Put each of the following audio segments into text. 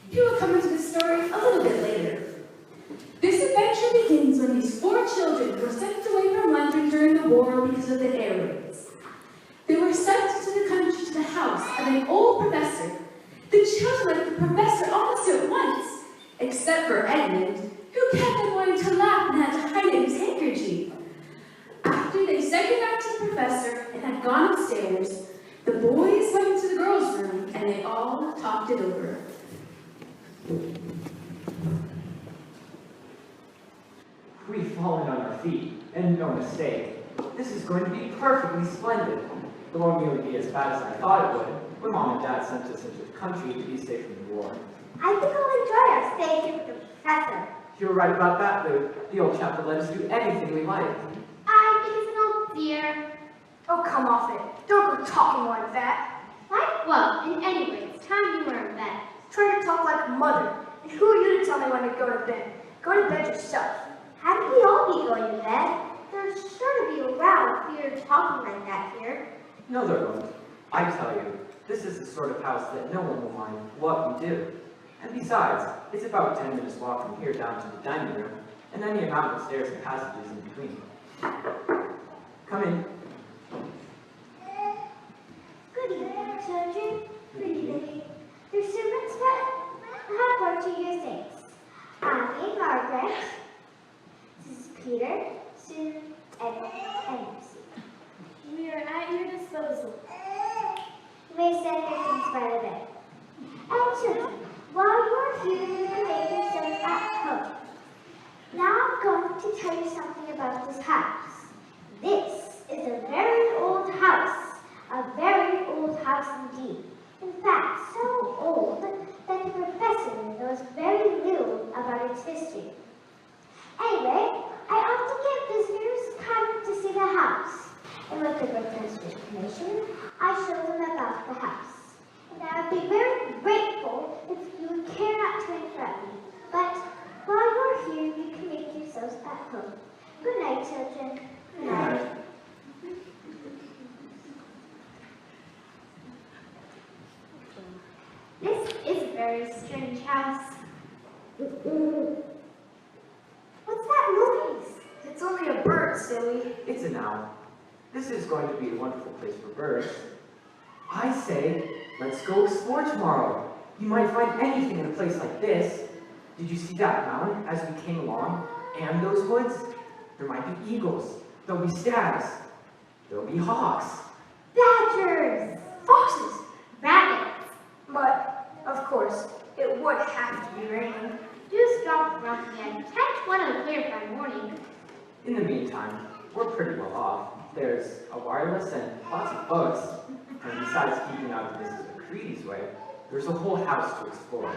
He will come into the story a little bit later. This adventure begins when these 4 children were sent away from London during the war because of the air raids. They were sent to the country to the house of an old professor. The children liked the professor almost at once, except for Edmund, who kept on wanting to laugh and had to hide it in his handkerchief. After they said goodnight to the professor and had gone upstairs, the boys went into the girls' room and they all talked it over. We've fallen on our feet, and no mistake. This is going to be perfectly splendid. It won't nearly be as bad as I thought it would when Mom and Dad sent us into the country to be safe from the war. I think I'll enjoy our stay here with the professor. You're right about that, Lou. The old chap will let us do anything we like. I think he's an old dear. Oh, come off it. Don't go talking like that. What? Well, in any way, it's time you were in bed. Try to talk like a mother. And who are you to tell me when to go to bed? Go to bed yourself. Hadn't we all be going to bed? There's sure to be a row if you're talking like that here. No, there won't. I tell you, this is the sort of house that no one will mind what we do. And besides, it's about 10 minutes walk from here down to the dining room, and then the amount of stairs and passages in between. Come in. Good evening, children. Good evening. Your servants, but I have brought you your things. I'm Margaret. This is Peter, Sue, Edmund, and Lucy. We are at your disposal. You may set your things by the bed. And children, while you are here, you can make yourselves at home. Now I'm going to tell you something about this house. This is a very old house. A very old house indeed. In fact, so old that the professor knows very little about its history. Anyway, I often get visitors coming to see the house. And with the professor's permission, I show them about the house. And I would be very grateful if you would care not to interrupt me. But while you're here, you can make yourselves at home. Good night, children. Good night. This is a very strange house. What's that noise? It's only a bird, silly. It's an owl. This is going to be a wonderful place for birds. I say, let's go explore tomorrow. You might find anything in a place like this. Did you see that mountain as we came along? And those woods? There might be eagles. There'll be stags. There'll be hawks. Badgers! Foxes. Rabbits. But, of course, it would have to be raining. Do stop grumpy and catch one of clear by morning. In the meantime, we're pretty well off. There's a wireless and lots of books. And besides keeping out of Mrs. McCready's way, there's a whole house to explore.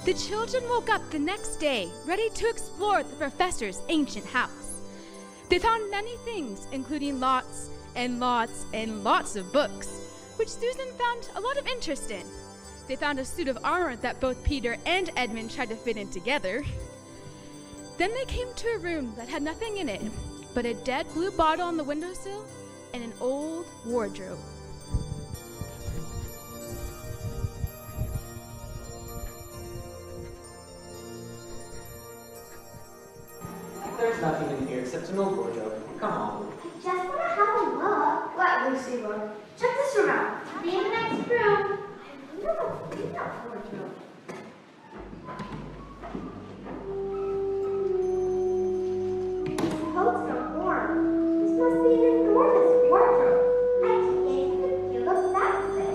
The children woke up the next day, ready to explore the professor's ancient house. They found many things, including lots and lots and lots of books, which Susan found a lot of interest in. They found a suit of armor that both Peter and Edmund tried to fit in together. Then they came to a room that had nothing in it but a dead blue bottle on the windowsill and an old wardrobe. There's nothing in here except an old wardrobe. Come on. I just want to have a look. Let Lucy look. Check this room out. Be in the next room. I wonder what's in that wardrobe. These coats are warm. This must be an enormous wardrobe. I can't even feel the back of it.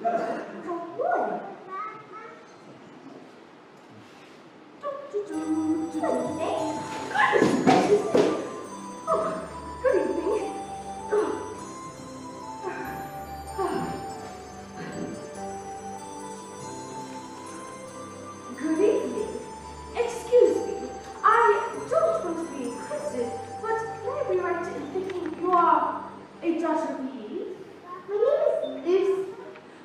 wood. What do you think? Goodness gracious me! Oh, good evening. Good evening. Excuse me. I don't want to be inquisitive, but can I be right in thinking you are a daughter of Eve? My name is Lucy.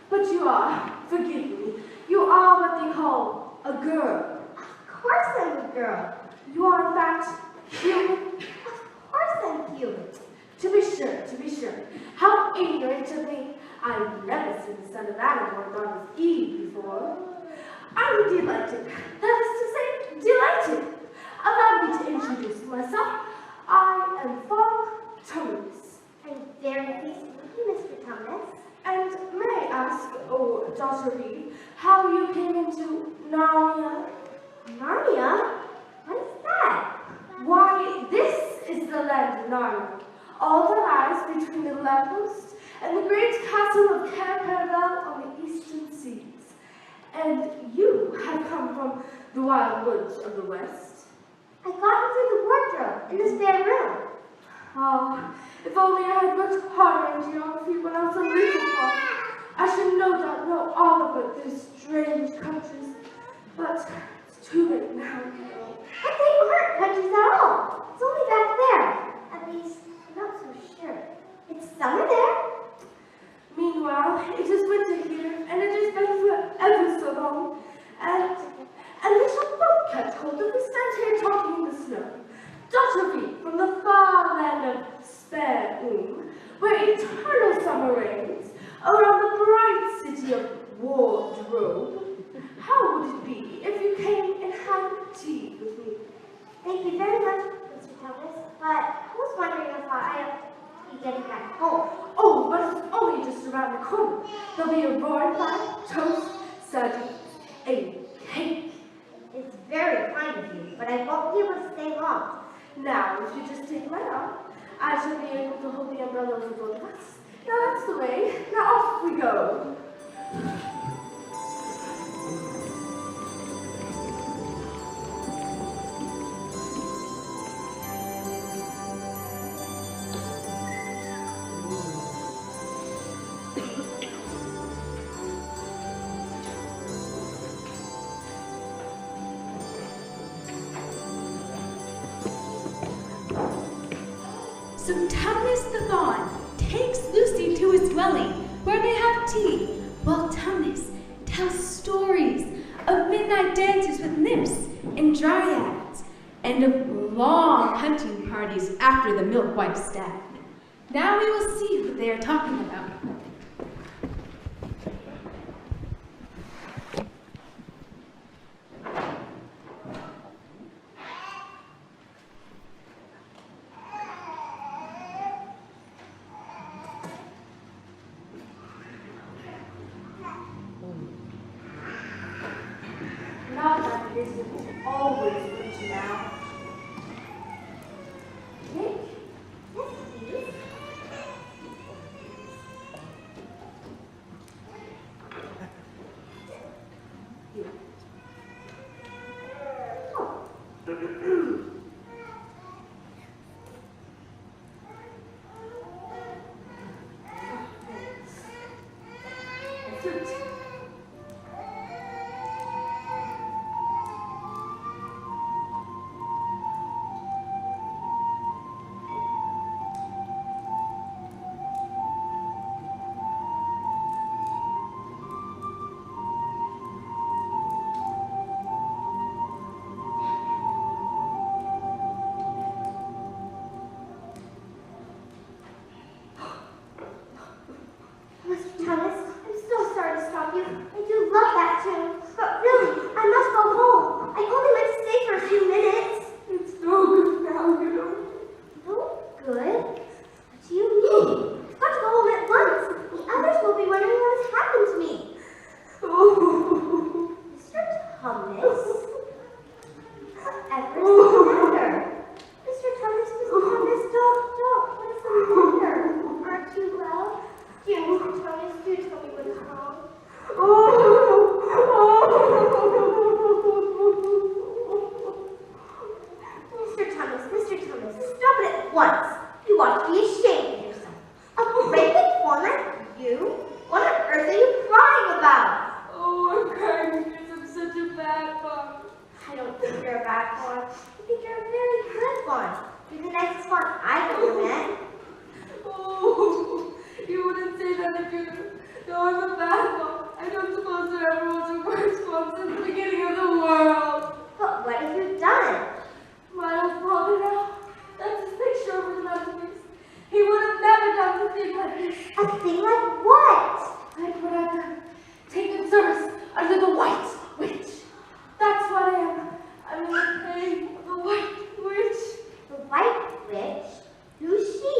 But you are, forgive me, you are what they call a girl. Of course I'm a girl. You are in fact human. Of course I'm human. To be sure, to be sure. How ignorant of me. I've never seen the son of Adam or daughter of Eve before. I'm delighted. That is to say, delighted. Allow me to introduce myself. I am Father Thomas. I'm very pleased to meet you, Mr. Thomas. And may I ask, oh, daughter of Eve, how you came into Narnia? Narnia? What is that? Why, this is the land of Narnia. All that lies between the lamppost and the great castle of Caer on the eastern seas. And you have come from the wild woods of the west. I got into the wardrobe in the spare room. Oh, if only I had worked harder in geography when I was a little boy, I should no doubt know all about these strange countries. But it's too late now. But they aren't countries at all. It's only back there. At least, I'm not so sure. It's summer there. Meanwhile, it is winter here, and it has been for ever so long. And we shall both catch cold if we stand here talking in the snow. Daughter V, from the far land of Spare, where eternal summer reigns, around the bright city of Wardrobe. How would it be if you came and had tea with me? Thank you very much, Mr. Thomas. But I was wondering if I have to be getting back home. Oh, but it's only just around the corner. There'll be a roaring fire, toast, sardines, and cake. It's very kind of you, but I won't be able to stay long. Now, if you just take my arm, I shall be able to hold the umbrella for both of us. Now that's the way. Now off we go. So Tumnus the Fawn takes Lucy to his dwelling, where they have tea, while Tumnus tells stories of midnight dances with nymphs and dryads, and of long hunting parties after the milk-white stag. Now we will see what they are talking about. Not like this, it will always winter now. Cake? Yes, please. Mr. Thomas, stop it at once. You ought to be ashamed of yourself. A great big form like you? What on earth are you crying about? Oh, I'm crying because I'm such a bad mom. I don't think you're a bad fawn. I think you're a very good fawn. You're the nicest fawn I've ever met. Oh, you wouldn't say that if you know I'm a bad mom. I don't suppose there ever was a worse mom since the beginning of the world. But what have you done? My old father now, that's his picture over the mantelpiece. He would have never done a thing like this. A thing like what? Like what I've done. Taken service under the White Witch. That's what I am. I'm in the pain of the White Witch. The White Witch? Who's she?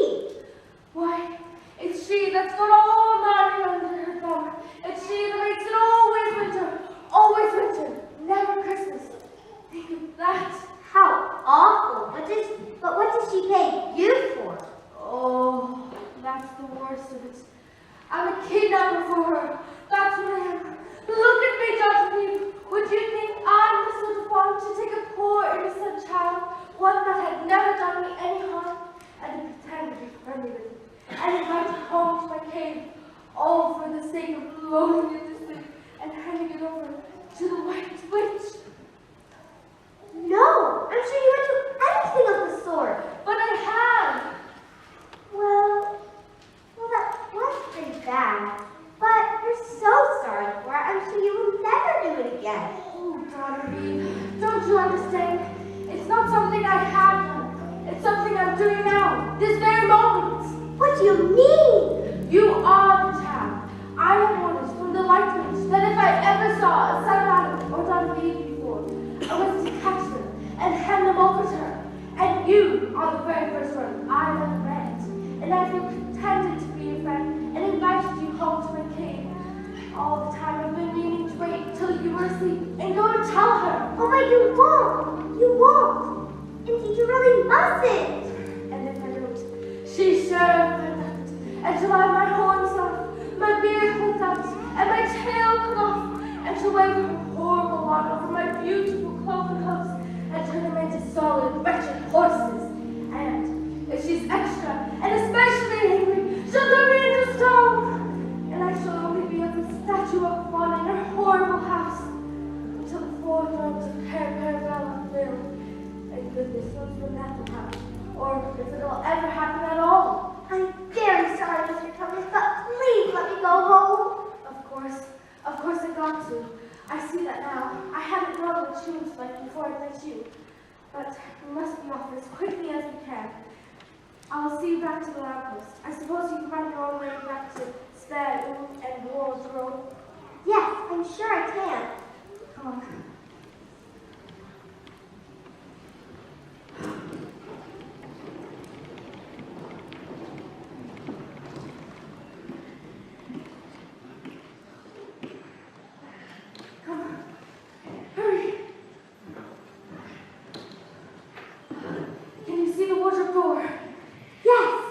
Why, it's she that's got all Narnia under her thumb. It's she that makes it always winter, never Christmas. Think of that. How awful. But what does she pay you for? Oh, that's the worst of it. I'm a kidnapper for her. That's what I am. Look at me, Dr. Reed. Would you think I'm the sort of one to take a poor, innocent child, one that had never done me any harm, and to pretend to be friendly with it, and invite it home to my cave, all for the sake of loaning it this thing and handing it over to the White Witch? No, I'm sure you wouldn't do anything of the sort. But I have. Well, that was pretty bad. But you're so sorry for it. I'm sure you will never do it again. Oh, Dr. Reed, don't you understand? It's not something I have done. It's something I'm doing now, this very moment. What do you mean? You are the child. I have orders from the White Witch that if I ever saw a son of Adam or Dr. Reed before, I was to catch them and hand them over to her. And you are the very first one I've ever met. And I have pretended to be your friend and invited you home to my cave. All the time I've been meaning to wait till you were asleep and go and tell her. Oh, but you won't. You won't. Indeed, you really mustn't. And if I don't, she's sure of that. And she'll have my horns off, my beard pulled out, and my tail cut off. And she'll wave her horrible wand over my beautiful cloven hoofs and turn them into solid, wretched horses. And if she's extra and especially angry, she'll turn me into stone. And I shall only be as a statue of one in her horrible house until the 4 drums of Caravelle are filled. And goodness knows when that will happen, or if it'll ever happen at all. I'm very sorry, Mr. Thomas, but please let me go home. Of course I got to. I see that now. I haven't known what she was like before I met you. But we must be off as quickly as we can. I'll see you back to the lamppost. I suppose you can find your own way back to Spare and Wall's Road. Yes, I'm sure I can. Come on. Come on. Hurry. Can you see the wardrobe door? Yes.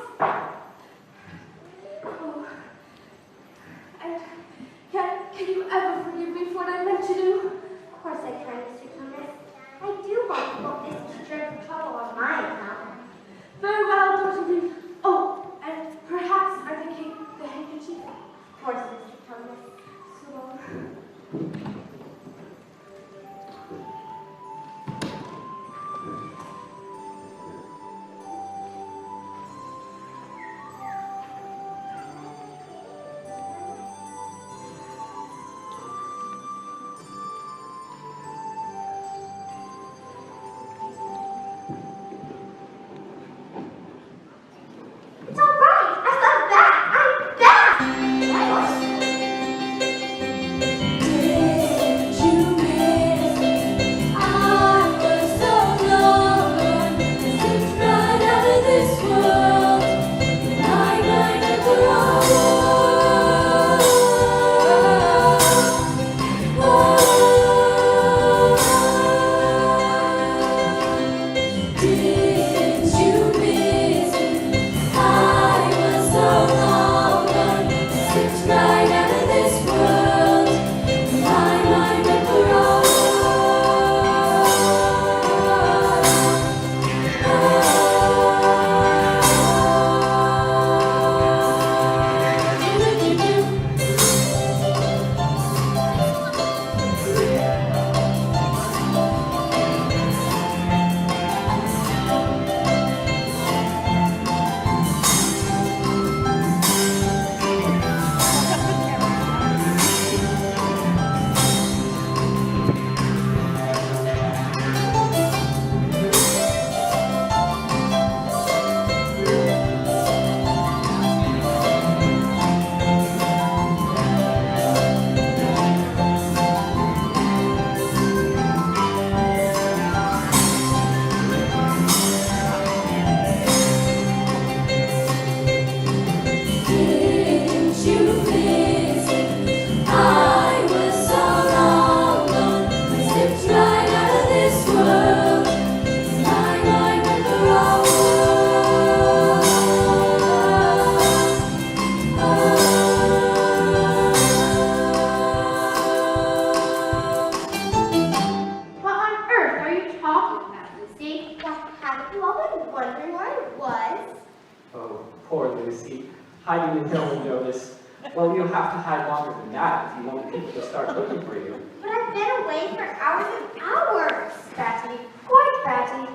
Hiding in no one notice. Well, you'll have to hide longer than that if you want people to start looking for you. But I've been away for hours and hours. Batty, quite Batty.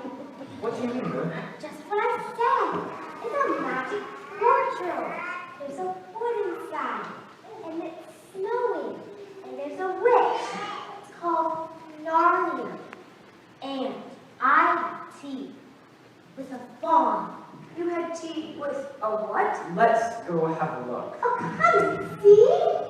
What do you mean, Lou? Just what I said. It's a magic wardrobe. There's a wood inside, and it's snowing, and there's a witch. It's called Narnia. And I had tea with a fawn. You had tea with a what? Let's go have a look. Oh, come and see.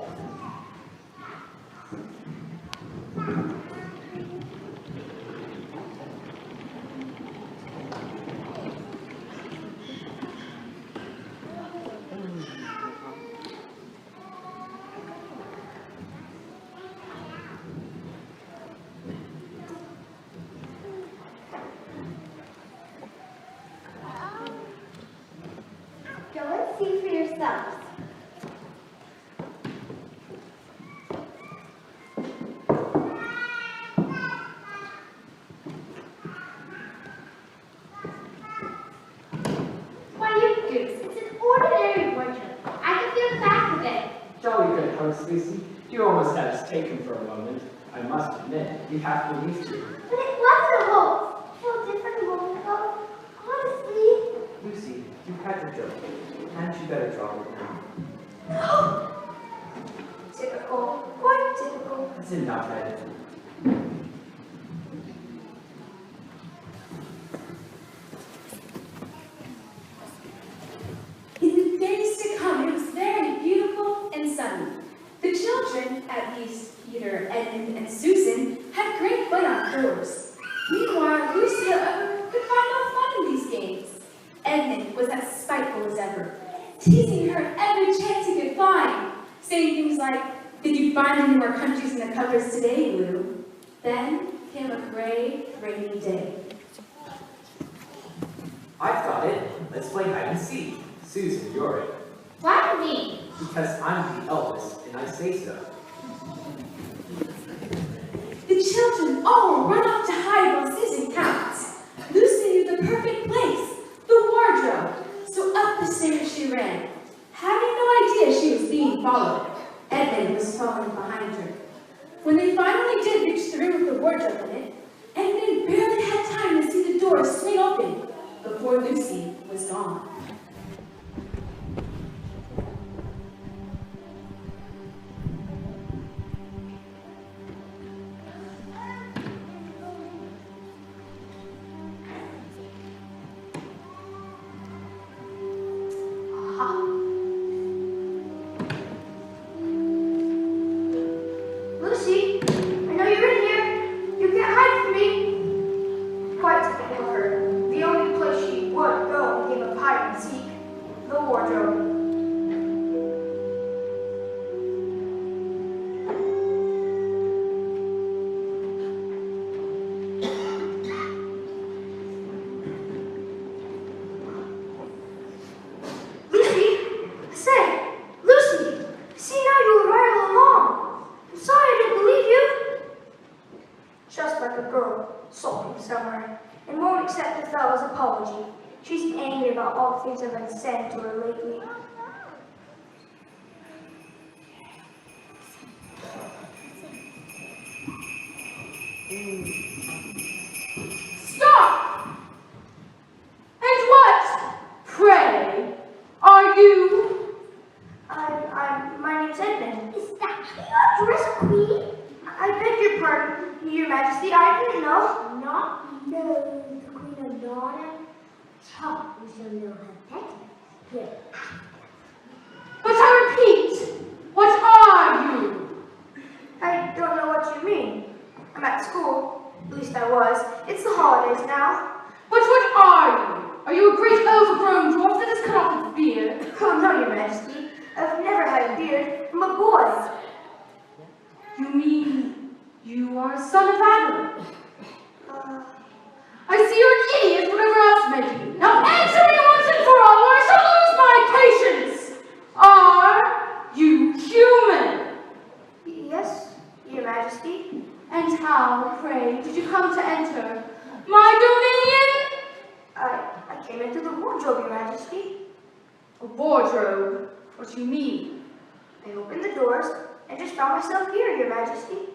Go and see for yourselves. Why, you goose, it's an ordinary wardrobe. I can feel the back of it. Jolly good host, Lucy. You almost had us taken for a moment. I must admit, we half believed you. But it wasn't a hoax. I felt different a moment ago. Honestly. Lucy, you had the joke. Hadn't you better draw it now? Typical. Quite typical. That's enough, Ed. In the days to come, it was very beautiful and sunny. The children, at least Peter, Edmund, and Susan, had great fun outdoors. Meanwhile, Lucy, however, could find no fun in these games. Edmund was as spiteful as ever, teasing her every chance he could find, saying things like, "Did you find any more countries in the cupboards today, Lou?" Then came a gray, rainy day. I've got it. Let's play hide and seek. Susan, you're it. Why me? Because I'm the eldest, and I say so. The children all run off to hide while Susan counts. Lucy knew the perfect place, the wardrobe, so up the stairs she ran, having no idea she was being followed. Edmund was following behind her. When they finally did reach the room with the wardrobe in it, Edmund barely had time to see the door swing open before Lucy was gone. Lucy, I know you're in here. You can't hide from me. Quite typical of her. The only place she would go in a game of hide and seek, the wardrobe. Lucy, I say, Lucy, see now you were right all along. I'm sorry I didn't believe you. Just like a girl, sulking somewhere, and won't accept a fellow's apology. She's angry about all the things I've been saying to her lately. Stop! And what, pray, are you? My name's Edmund. Is that how you address a queen? I beg your pardon, Your Majesty, I didn't know. Not know the Queen of Narnia. Talk, we shall know her better. Here. But I repeat, what are you? I don't know what you mean. I'm at school. At least I was. It's the holidays now. But what are you? Are you a great overgrown dwarf that has cut off its beard? Oh, no, Your Majesty. I've never had a beard. I'm a boy. You mean you are a son of Adam? Uh, I see you're an idiot, whatever else may be. Now answer me once and for all, or I shall lose my patience. Are you human? yes, Your Majesty. And how, pray, did you come to enter my dominion? I came into the wardrobe, Your Majesty. A wardrobe? What do you mean? I opened the doors and just found myself here, Your Majesty.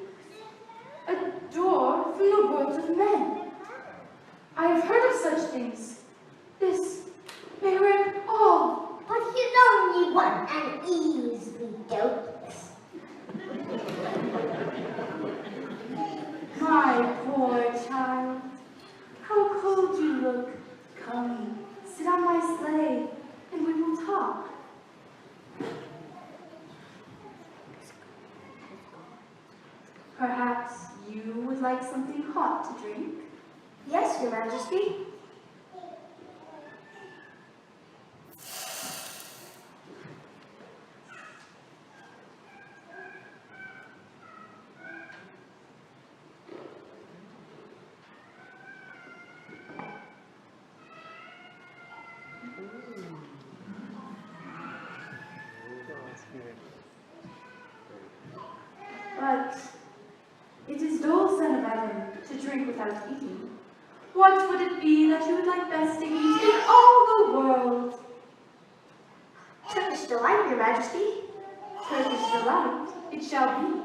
A door from the world of men. I have heard of such things. This may rank all. But he's only one and easily doubtless. My poor child, how cold you look. Come, sit on my sleigh, and we will talk. Perhaps you would like something hot to drink? Yes, Your Majesty. But it is dull, son of Adam, to drink without eating. What would it be that you would like best to eat in all the world? Turkish delight, Your Majesty. Turkish delight, it shall be.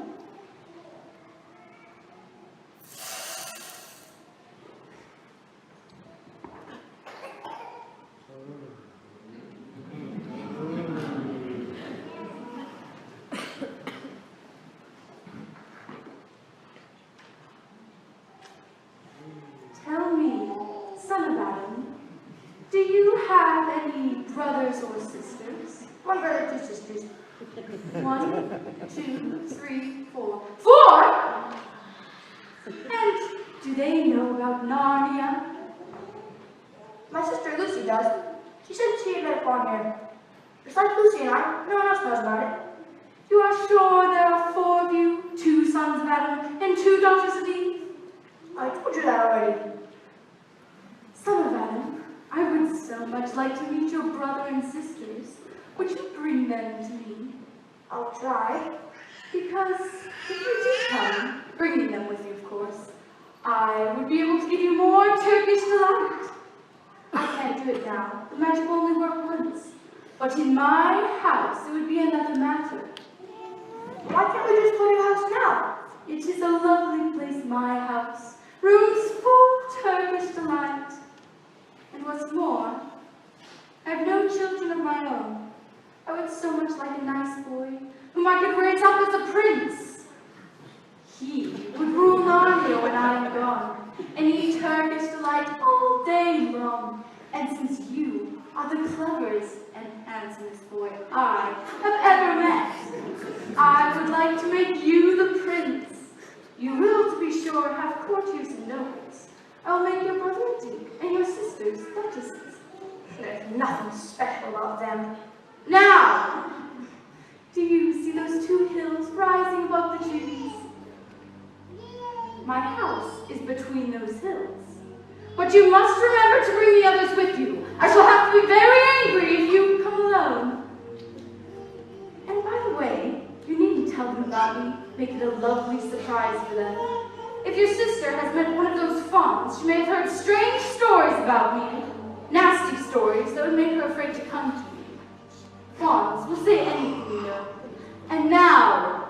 Tell me, son of Adam, do you have any brothers or sisters? One brother, 2 sisters. 1, 2, 3, 4. 4? And do they know about Narnia? My sister Lucy does. She said she had met a fawn here. Besides Lucy and I, no one else knows about it. You are sure there are 4 of you, 2 sons of Adam and 2 daughters of Eve? I told you that already. Son of Adam, I would so much like to meet your brother and sisters. Would you bring them to me? I'll try. Because if you do come, bringing them with you, of course, I would be able to give you more Turkish delight. I can't do it now. The magic will only work once. But in my house, it would be another matter. Why can't we just go to your house now? It is a lovely place, my house. Rooms full of Turkish delight. And what's more, I have no children of my own. I would so much like a nice boy, whom I could raise up as a prince. He would rule Narnia when I am gone, and eat Turkish delight all day long. And since you are the cleverest and handsomest boy I have ever met, I would like to make you the prince. You will, to be sure, have courtiers and nobles. I will make your brother a duke, and your sisters duchesses. There's nothing special about them. Now, do you see those 2 hills rising above the trees? My house is between those hills. But you must remember to bring the others with you. I shall have to be very angry if you come alone. And by the way, you needn't tell them about me. Make it a lovely surprise for them. If your sister has met one of those fawns, she may have heard strange stories about me. Nasty stories that would make her afraid to come to me. Fawns will say anything, you know. And now,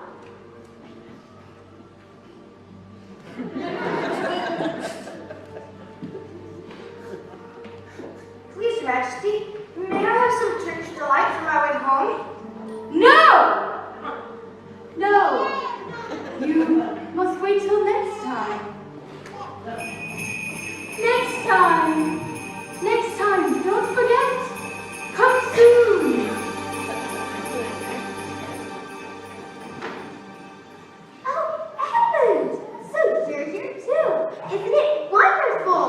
Please, Your Majesty, may I have some Turkish delight for my way home? no! No, you must wait till next time. Next time! Next time, don't forget! Come soon! Oh, Edmund! So you're here too. Isn't it wonderful?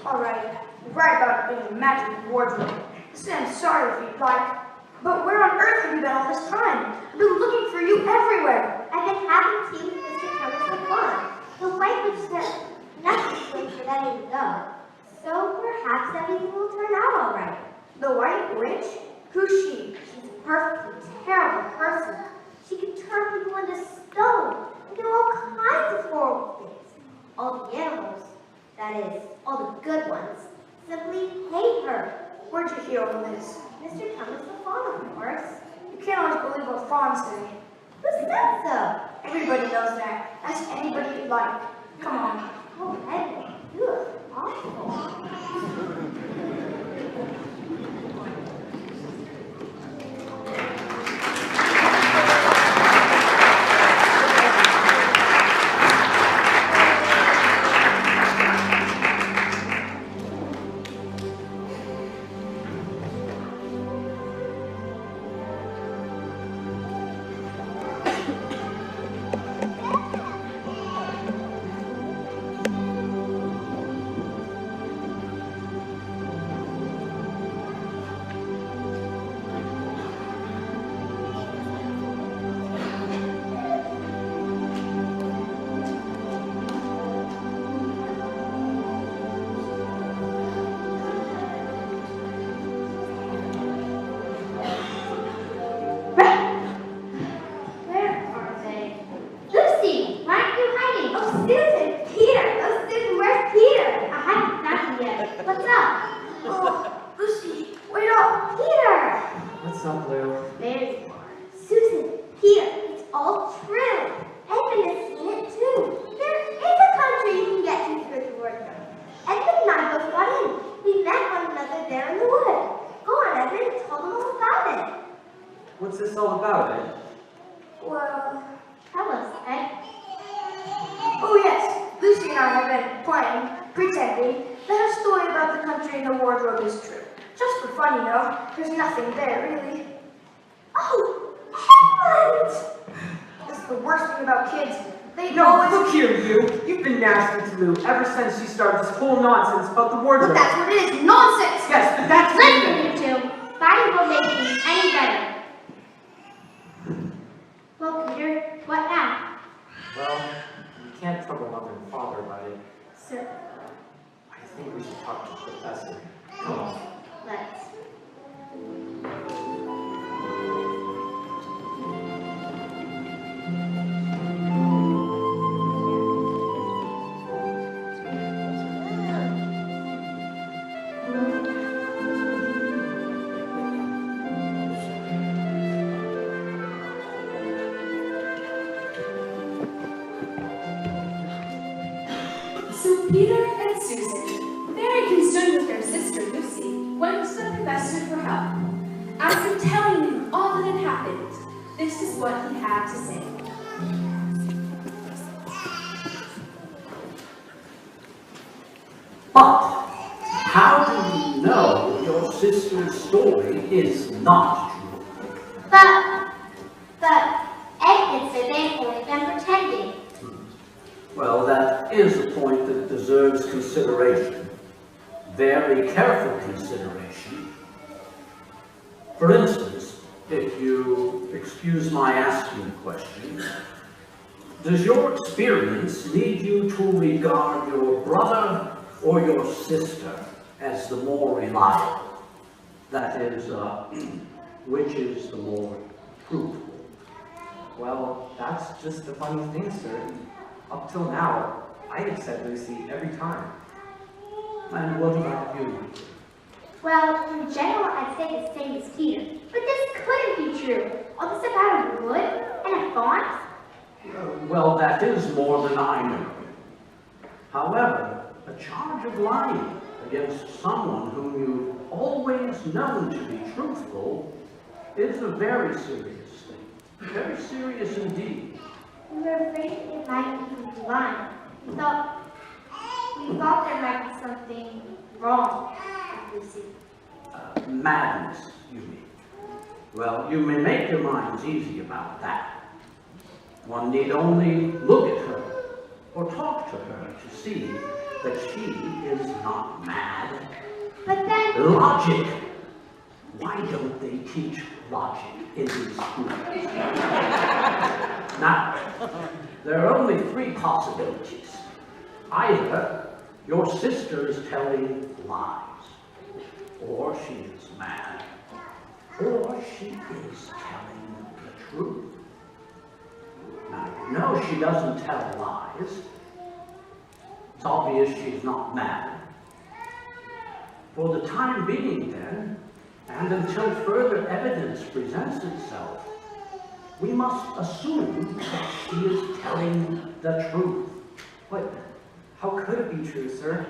All right, you're right about it being a magic wardrobe. I'm sorry if you'd like, but where on earth have you been all this time? I've been looking for you everywhere. I've been having tea with Mr. Thomas of Juan. The white witch said nothing place for letting you go. So perhaps everything will turn out all right. The White Witch? Who's she? She's a perfectly terrible person. She can turn people into stone and do all kinds of horrible things. All the animals, that is, all the good ones, simply hate her. Where'd you hear all this? Mr. Thomas the Fawn, of course. believe what fawns say. Who said so? Everybody knows that. Ask anybody you'd like. Come on. Oh, Edward, you are awful. What's up? Oh, Lucy, wait up. Peter! What's up, Lou? There you are. Susan, Peter, it's all true. Edmund has seen it too. There is a country you can get to through the wardrobe. Edmund and I both got in. We met one another there in the wood. Go on, Edmund, tell them all about it. What's this all about, Ed? Well, Tell us, Ed. oh yes, Lucy and I have been playing, pretending that her story about the country in the wardrobe is true. Just for fun, you know. There's nothing there, really. Oh, Edmund! That's the worst thing about kids. They No, always... look here, you. You've been nasty to Lou ever since she started this whole nonsense about the wardrobe. But that's what it is, nonsense! Yes, but that's Listen, you two. Fighting won't make things any better. Well, Peter, what now? Well, we can't trouble Mother and Father about it. Sir, I think we should talk to the professor. Come on. let's. So Peter and Susan, very concerned with their sister Lucy, went to the professor for help. After telling him all that had happened, this is what he had to say. But how do you know your sister's story is not true? But Edmund said they've only been pretending. Well, that is a point that deserves consideration. Very careful consideration. For instance, if you excuse my asking the question, does your experience lead you to regard your brother or your sister as the more reliable? That is, which is the more truthful? Well, that's just the funny thing, sir. Up till now, I'd accept Lucy every time. And what about you? Well, in general, I'd say the same as Peter. But this couldn't be true. All this about a wood and a font? Well, that is more than I know. However, a charge of lying against someone whom you've always known to be truthful is a very serious thing. Very serious indeed. We were afraid it might be lying. We thought there might be something wrong with Lucy. Madness, you mean? Well, you may make your minds easy about that. One need only look at her or talk to her to see that she is not mad. But then, Logic! Why don't they teach logic in these schools? Now, there are only three possibilities. Either your sister is telling lies, or she is mad, or she is telling the truth. Now, you know she doesn't tell lies. It's obvious she's not mad. For the time being, then, and until further evidence presents itself, we must assume that she is telling the truth. But how could it be true, sir?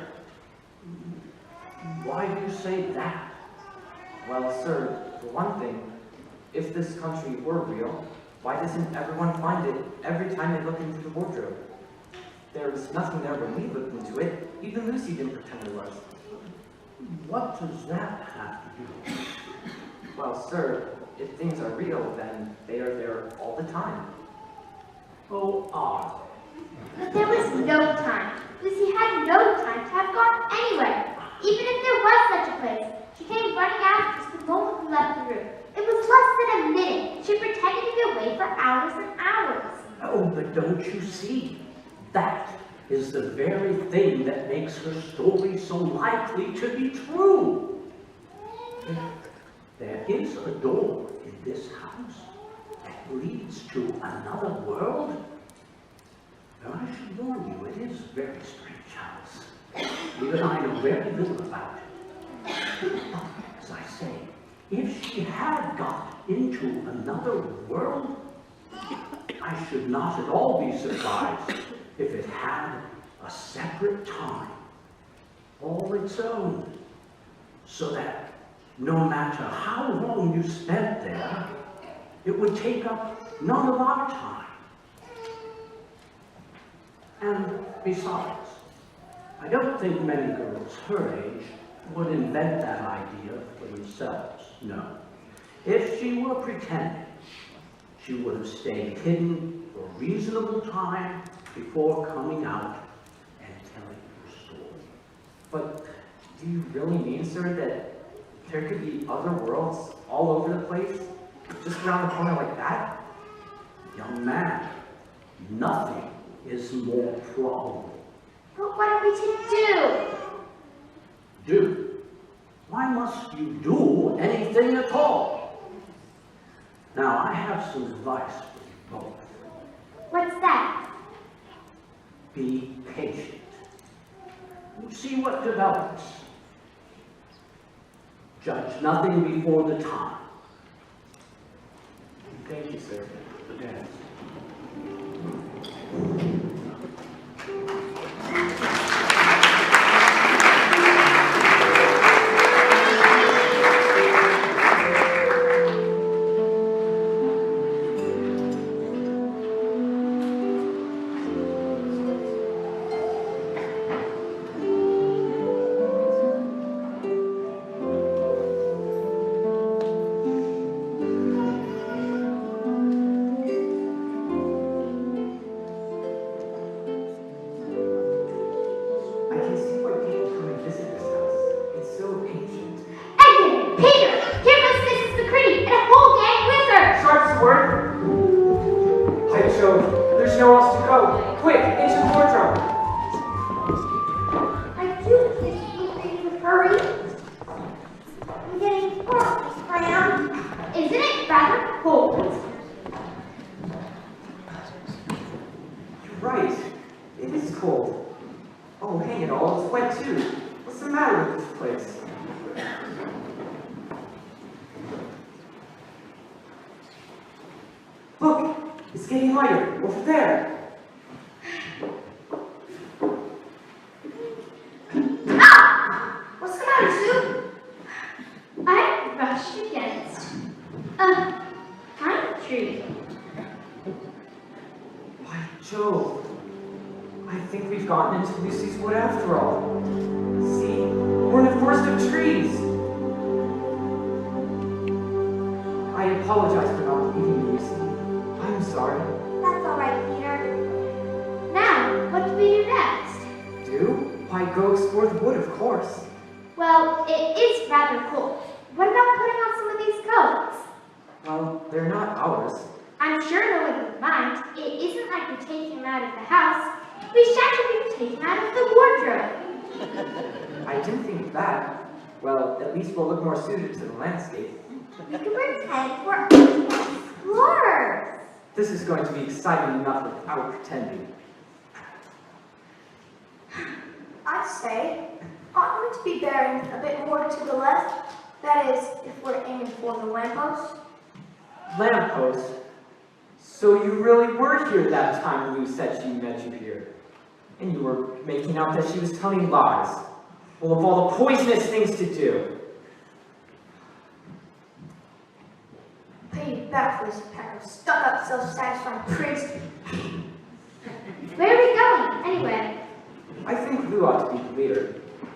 Why do you say that? Well, sir, for one thing, if this country were real, why doesn't everyone find it every time they look into the wardrobe? There was nothing there when we looked into it. Even Lucy didn't pretend there was. What does that have to do with it? Well, sir, if things are real, then they are there all the time. Oh, are But there was no time. Lucy had no time to have gone anywhere. Even if there was such a place, she came running out just the moment we left the room. It was less than a minute. She pretended to be away for hours and hours. Oh, but don't you see? That is the very thing that makes her story so likely to be true. There is a door in this house that leads to another world. Now, I should warn you, it is a very strange house. Even I know very little about it. But, as I say, if she had got into another world, I should not at all be surprised if it had a separate time, all its own, so that no matter how long you spent there, it would take up none of our time. And besides, I don't think many girls her age would invent that idea for themselves, no. If she were pretending, she would have stayed hidden for a reasonable time before coming out and telling her story. But do you really mean, sir, that there could be other worlds all over the place, just around the corner like that? Young man, nothing is more probable. But what are we to do? Do? Why must you do anything at all? Now, I have some advice for you both. What's that? Be patient. See what develops. Judge nothing before the time. Thank you, sir. Yes. I can see why people come and visit this house. It's so ancient. Edmund! Peter! Here goes Mrs. McCready and a whole gang with her! Sharp sword! By Jove, there's nowhere else to go. Quick, into the wardrobe. I do think you would hurry. I'm getting horribly cramped. Isn't it rather cold? You're right. It is cold. Oh, hang it all, it's wet too. What's the matter with this place? Look, it's getting lighter. Over there. Ah! What's the matter, Sue? I brushed against a pine tree. By Jove. I think we've gotten into Lucy's wood after all. See, we're in a forest of trees. I apologize for not leaving you, Lucy. I'm sorry. That's all right, Peter. Now, what do we do next? Do? Why, go explore the wood, of course. Well, it is rather cold. What about putting on some of these coats? Well, they're not ours. I'm sure no one would mind. It isn't like we're taking them out of the house. We shan't be taken out of the wardrobe. I didn't think of that. Well, at least we'll look more suited to the landscape. We can pretend we're explorers. This is going to be exciting enough without pretending. I say, oughtn't we to be bearing a bit more to the left? That is, if we're aiming for the lamppost. Lamppost? So you really were here that time Lou said she met you here. And you were making out that she was telling lies. Well, of all the poisonous things to do. Pay you back for this pack of stuck-up, self-satisfied prigs. Where are we going, anyway? I think Lou ought to be the leader.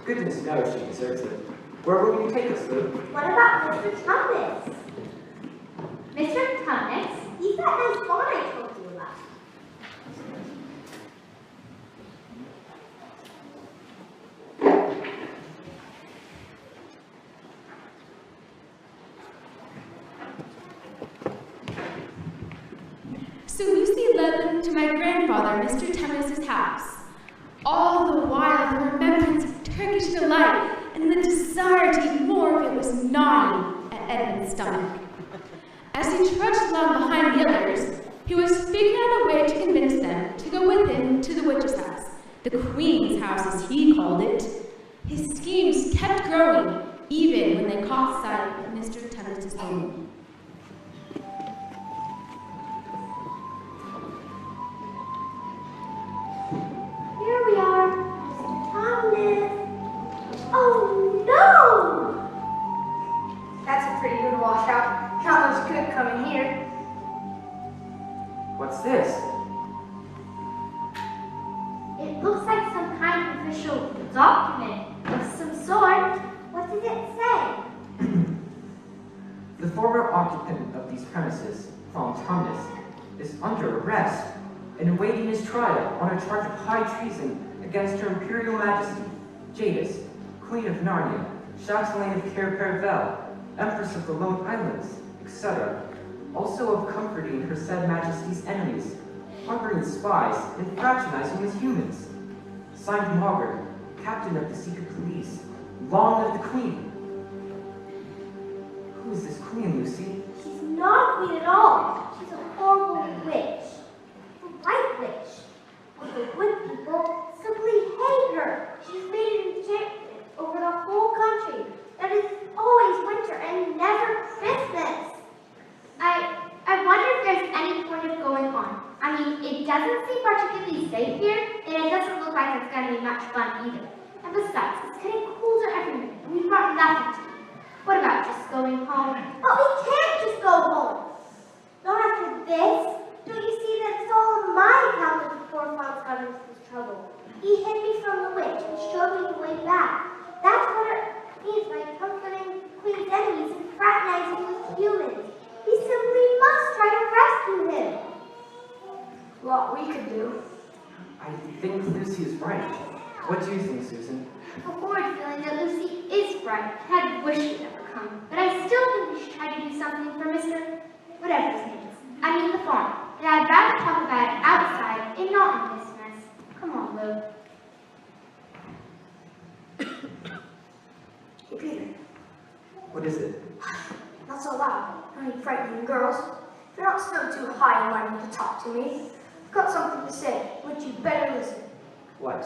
Goodness knows she deserves it. Where will you take us, Lou? What about Mr. Thomas? Mr. Thomas? He's that nice boy I told you about. So Lucy led them to my grandfather, Mr. Thomas's house. All the while, the remembrance of Turkish delight and the desire to eat more of it was gnawing at Edmund's stomach. As he trudged along behind the others, he was figuring out a way to convince them to go with him to the witch's house, the Queen's house as he called it. His schemes kept growing, even when they caught sight of Mr. Thomas's home. Here we are, Mr. Thomas. Oh no! That's a pretty good washout. Not much good coming here. What's this? It looks like some kind of official document of some sort. What does it say? The former occupant of these premises, Von Thomas, is under arrest and awaiting his trial on a charge of high treason against Her Imperial Majesty, Jadis, Queen of Narnia, Chatelaine of Cair-Paravel, Empress of the Lone Islands, etc. Also of comforting Her said Majesty's enemies, harboring spies, and fraternizing with humans. Signed Margaret, Captain of the Secret Police, Long live the Queen. Who is this Queen, Lucy? She's not a queen at all. She's a horrible witch. The White Witch. And the good people simply hate her. She's made an enchantment over the whole country that is always winter and never Christmas. I wonder if there's any point of going on. I mean, it doesn't seem particularly safe here, and it doesn't look like it's going to be much fun either. And besides, it's getting colder every minute, and we've brought nothing to eat. What about just going home? But we can't just go home. Not after this. Don't you see that it's all on my account that the poor Fox got into this trouble? He hid me from the witch and showed me the way back. That's what it means by comforting the Queen's enemies and fraternizing with humans. We simply must try to rescue him. What we could do. I think Lucy is right. What do you think, Susan? A horrid feeling that Lucy is right. I had wished it never come. But I still think we should try to do something for Mr. whatever his name is. I mean the farm. And I'd rather talk about it outside and not in this mess. Come on, Lou. Hey, Peter. What is it? Not so loud. No need frightening girls. If you're not still too high and mighty to talk to me, I've got something to say, but you better listen. What?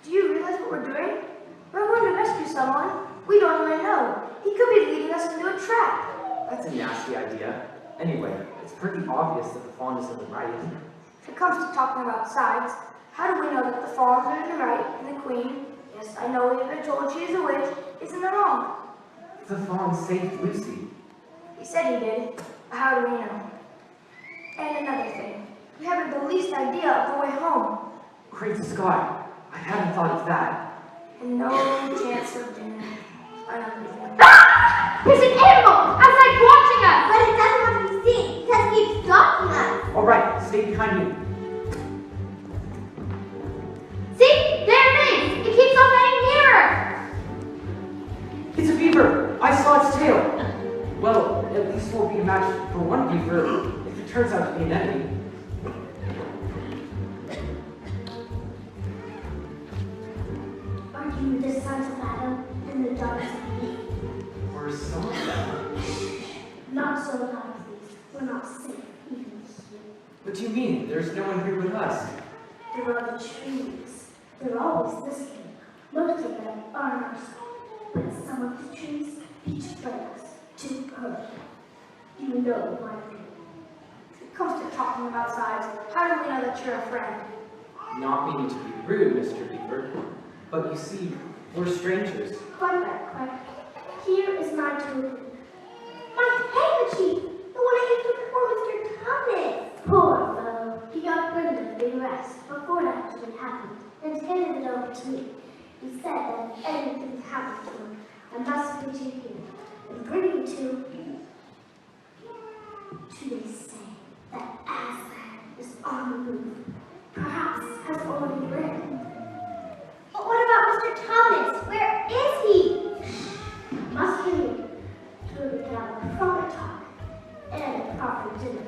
Do you realize what we're doing? We're going to rescue someone we don't even know. He could be leading us into a trap. That's a nasty idea. Anyway, it's pretty obvious that the fawn is in the right. If it comes to talking about sides, how do we know that the fawns are in the right and the queen, yes, I know we've been told she is a witch, is in the wrong? The fawn saved Lucy. He said he did, but how do we know? And another thing, we haven't the least idea of the way home. Great Scott, I hadn't thought of that. And no chance of dinner. I don't think. There's an animal outside watching us! But it doesn't want to be seen because it keeps stalking us. All right, stay behind me. See? There it is! It keeps on getting nearer! It's a beaver. I saw its tail. Well, at least we'll be a match for one beaver if it turns out to be an enemy. Are you the sons of Adam and the daughters of Eve? Or some of them. Not so loud, please. We're not safe even here. What do you mean? There's no one here with us. There are the trees. They're always listening. Most of them are on our side. But some of the trees betray us to her. You know why. If it comes to talking talking about size. How do we know that you're a friend? Not meaning to be rude, Mr. Beaver, but you see, we're strangers. Quack, quack. Here is my token. My handkerchief! The one I used to pour Mr. Thomas! Poor fellow. He got rid of the arrest before it actually happened and handed it over to me. He said that if anything happened to him, I must meet you here and bring you to they say that Aslan is on the move. Perhaps has already landed. But what about Mr. Thomas? Where is he? Must be to get out of the proper talk and a proper dinner.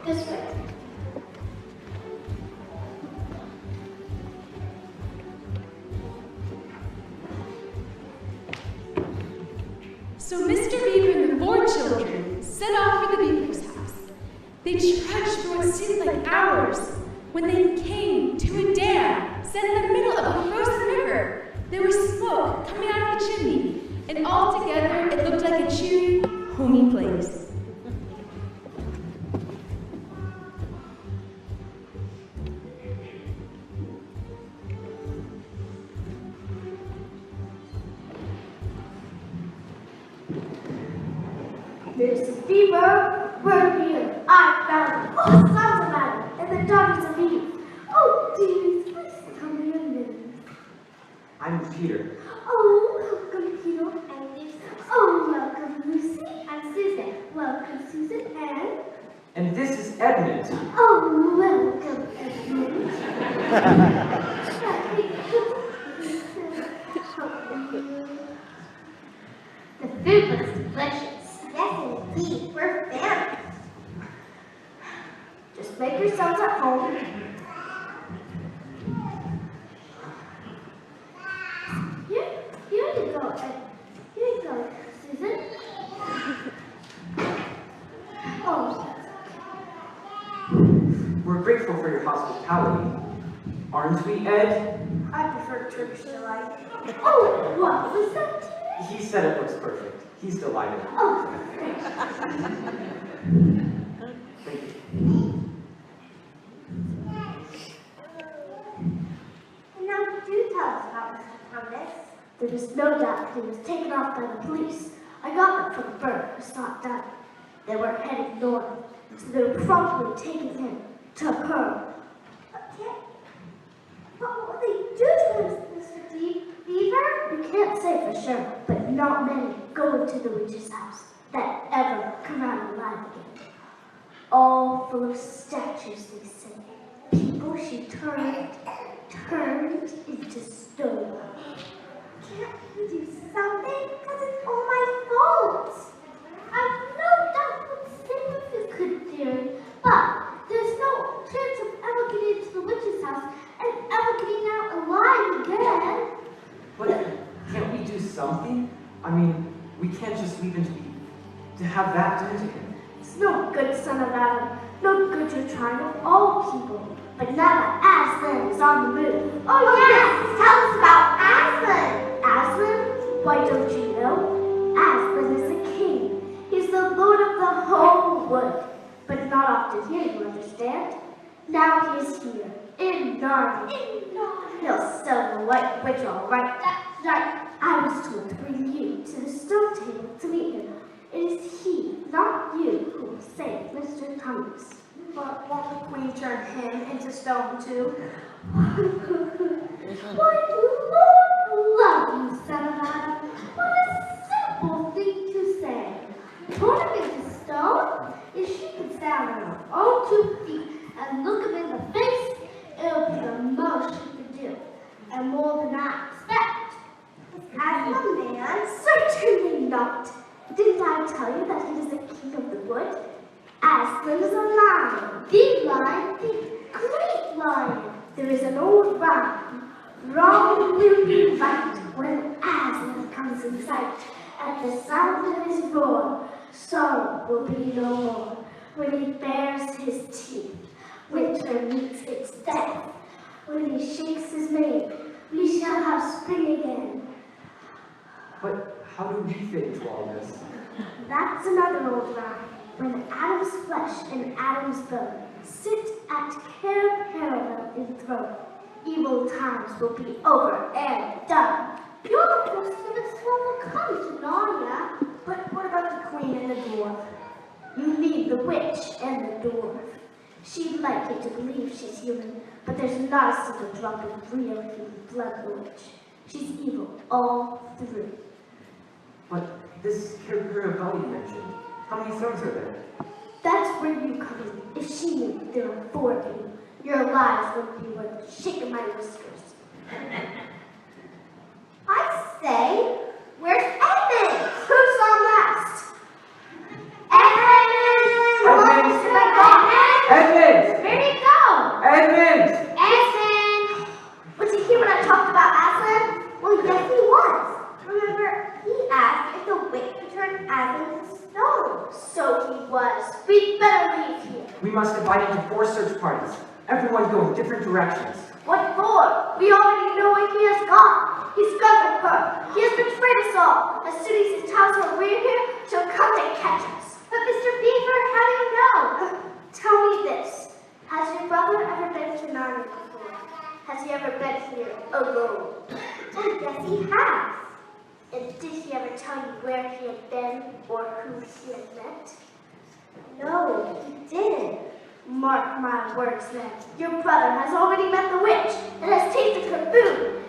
This way. So Mr. Beaver and the 4 children set off for the Beaver's house. They trudged for what seemed like hours when they came to a dam set in the middle of a frozen river. There was smoke coming out of the chimney, and altogether it looked like a cheery, homey place. Mrs. Beaver, we're here. I found all the sons of Adam and the daughters of Eve. Oh, dearies, please tell me your names. I'm Peter. Oh, welcome, Peter. I'm Lucy. Oh, welcome, Lucy. I'm Susan. Welcome, Susan. And this is Edmund. Oh, welcome, Edmund. The food looks delicious. Yes, indeed. We're famished. Just make yourselves at home. Here you go. Here you go, Susan. Oh, We're grateful for your hospitality. Aren't we, Ed? I prefer Turkish delight. oh, what was that? He said it looks perfect. He's delighted. Oh, great. Thank you. Now, do tell us about Mr. Thomas. There is no doubt he was taken off by the police. I got them from the bird who saw it done. They were heading north, so they were promptly taking him to Pearl. What will they do to him, Mr. Beaver? We can't say for sure, but not many go into the witch's house that ever come out alive again. All full of statues, they say. People she turned into stone. Can't we do something? Because it's all my fault. I've no doubt what Simmons is good theory, but there's no chance of ever getting into the witch's house and ever getting out alive again. But can't we do something? I mean, we can't just leave him to have that done to him. It's no good, son of Adam. No good you're trying with all people. But now that Aslan is on the move. Oh yes! Tell us about Aslan! Aslan? Why don't you know? Aslan is a king. He's the lord of the whole wood. But not often here, you understand? Now he is here, in Narnia. He'll sell the white witch all right. That's right. I was told to bring you to the stone table to meet him. It is he, not you, who will save Mr. Thomas. But won't the queen turn him into stone too? Why, Lord love you, son of Adam. What a simple thing to say. Turn him into stone? If she can stand on her own 2 feet and look him in the face, it'll be the most she could do. And more than I expect. As a man? Certainly not. Didn't I tell you that he is the king of the wood? Aslan is a lion. The lion, the great lion. There is an old rhyme. Wrong will be right when Aslan comes in sight. At the sound of his roar, sorrow will be no more. When he bares his teeth, winter meets its death. When he shakes his mane, we shall have spring again. But how do we fit into all this? That's another old rhyme. when Adam's flesh and Adam's bone sit at parallel in throne, evil times will be over and done. You're the first of its will come to Narnia. But what about the queen and the dwarf? You leave the witch and the dwarf. She'd like you to believe she's human, but there's not a single drop of real human blood in the witch. She's evil all through. But this Kirkura Valley you mentioned, how many thrones are there? That's where you come in. If she knew there were 4 of you, your lives wouldn't be worth shaking my whiskers. I say, where's Edmund? Who's on last? Edmund! Edmund! Where'd he go? Edmund! Aslan! Was he here when I talked about Aslan? Well, yes, he was. Remember, he asked if the witch could turn Aslan into stone. So he was. We'd better leave here. We must divide into 4 search parties. Everyone go in different directions. What for? We already know where he has gone. He's got the her. He has betrayed us all. As soon as he tells her we're here, she'll come to catch us. But Mr. Beaver, how do you know? Tell me this. Has your brother ever been to Narnia before? Has he ever been here alone? Oh, yes, he has. And did he ever tell you where he had been or who he had met? No, he didn't. Mark my words then. Your brother has already met the witch and has tasted her food.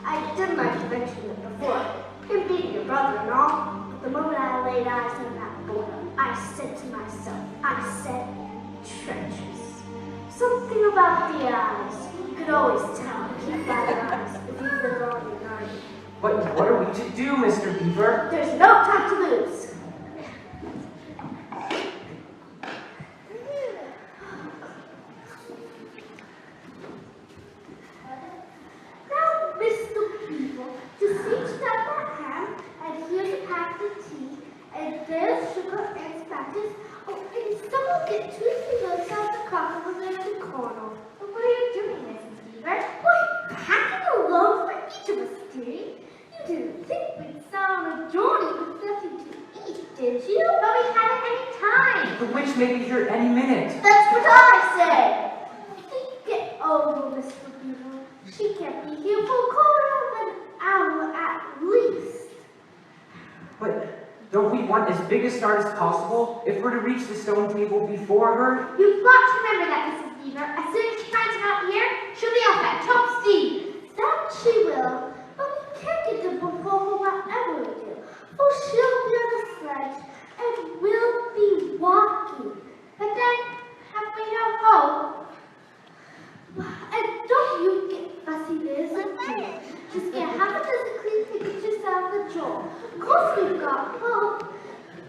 I didn't like to mention it before, him being your brother and all, but the moment I laid eyes on that boy, I said to myself, treacherous. Something about the eyes. You could always tell, keep by the eyes, if you live on your garden. But what are we to do, Mr. Beaver? There's no time to lose. Now, Mr. Beaver, just reach down that hand, and here's a packet of tea, and there's sugar and spices. Oh, and someone get 2 fingers out the cup over there in the corner. But what are you doing, Mrs. Beaver? Why, packing a load for each of us, dearie. You didn't think we'd sat on a journey with nothing to eat, did you? But we haven't any time. The witch may be here any minute. That's what I say. Get over, Mr. Beaver. She can't be here for a quarter of an hour at least. But don't we want as big a start as possible if we're to reach the stone table before her? You've got to remember that, Mrs. Beaver. As soon as she finds him out here, she'll be off at top speed. That she will. But we can't get there before her whatever we do. For she'll be on the sledge, and we'll be walking. But then, have we no hope? And don't you get fussy, Liz. Just get half a dozen clean pictures out of the drawer. Of course we've got hope.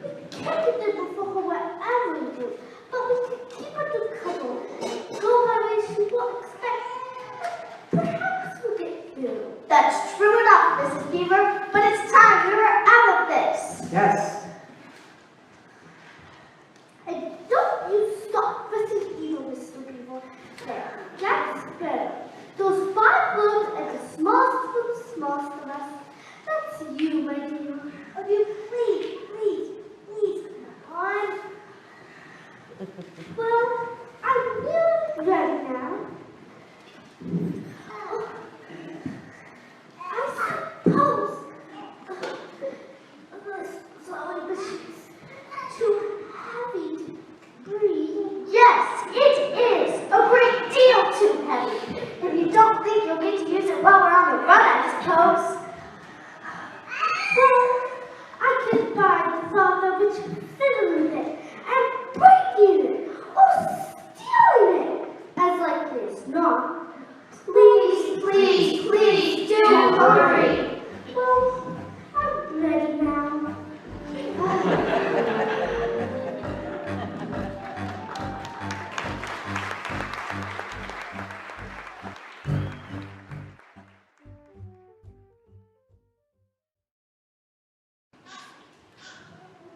We can't get there before her whatever we do. But we can keep her to cover. Go by way she won't expect. Perhaps we'll get through. That's true enough, Mrs. Beaver, but it's time we were out of this. Yes. And don't you stop fussing either, Mr. Beaver. There, that's better. Those 5 loaves and the smallest of the smallest of us. That's you, my dear. Oh, you please, come on. Well, I'm nearly ready now. Oh, I suppose. Sorry, but she's too heavy to breathe. Yes, it is a great deal too heavy. If you don't think you'll get to use it while we're on the run, I suppose. Well, I can buy the thought of which fiddle with it and breaking it or stealing it, as likely as not. Please, do hurry. Well, I'm ready now.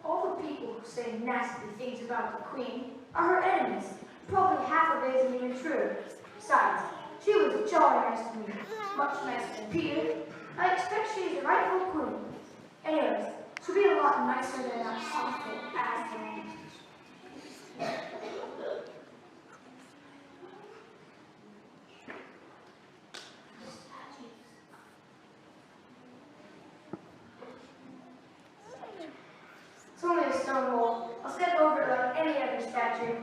All the people who say nasty things about the queen are her enemies. Probably half of it isn't even true. Besides, she was jolly nice to me. Much nicer than Peter. I expect she's the rightful queen. Anyways, she'll be a lot nicer than that awful Aslan. stone wall. I'll step over it like any other statue.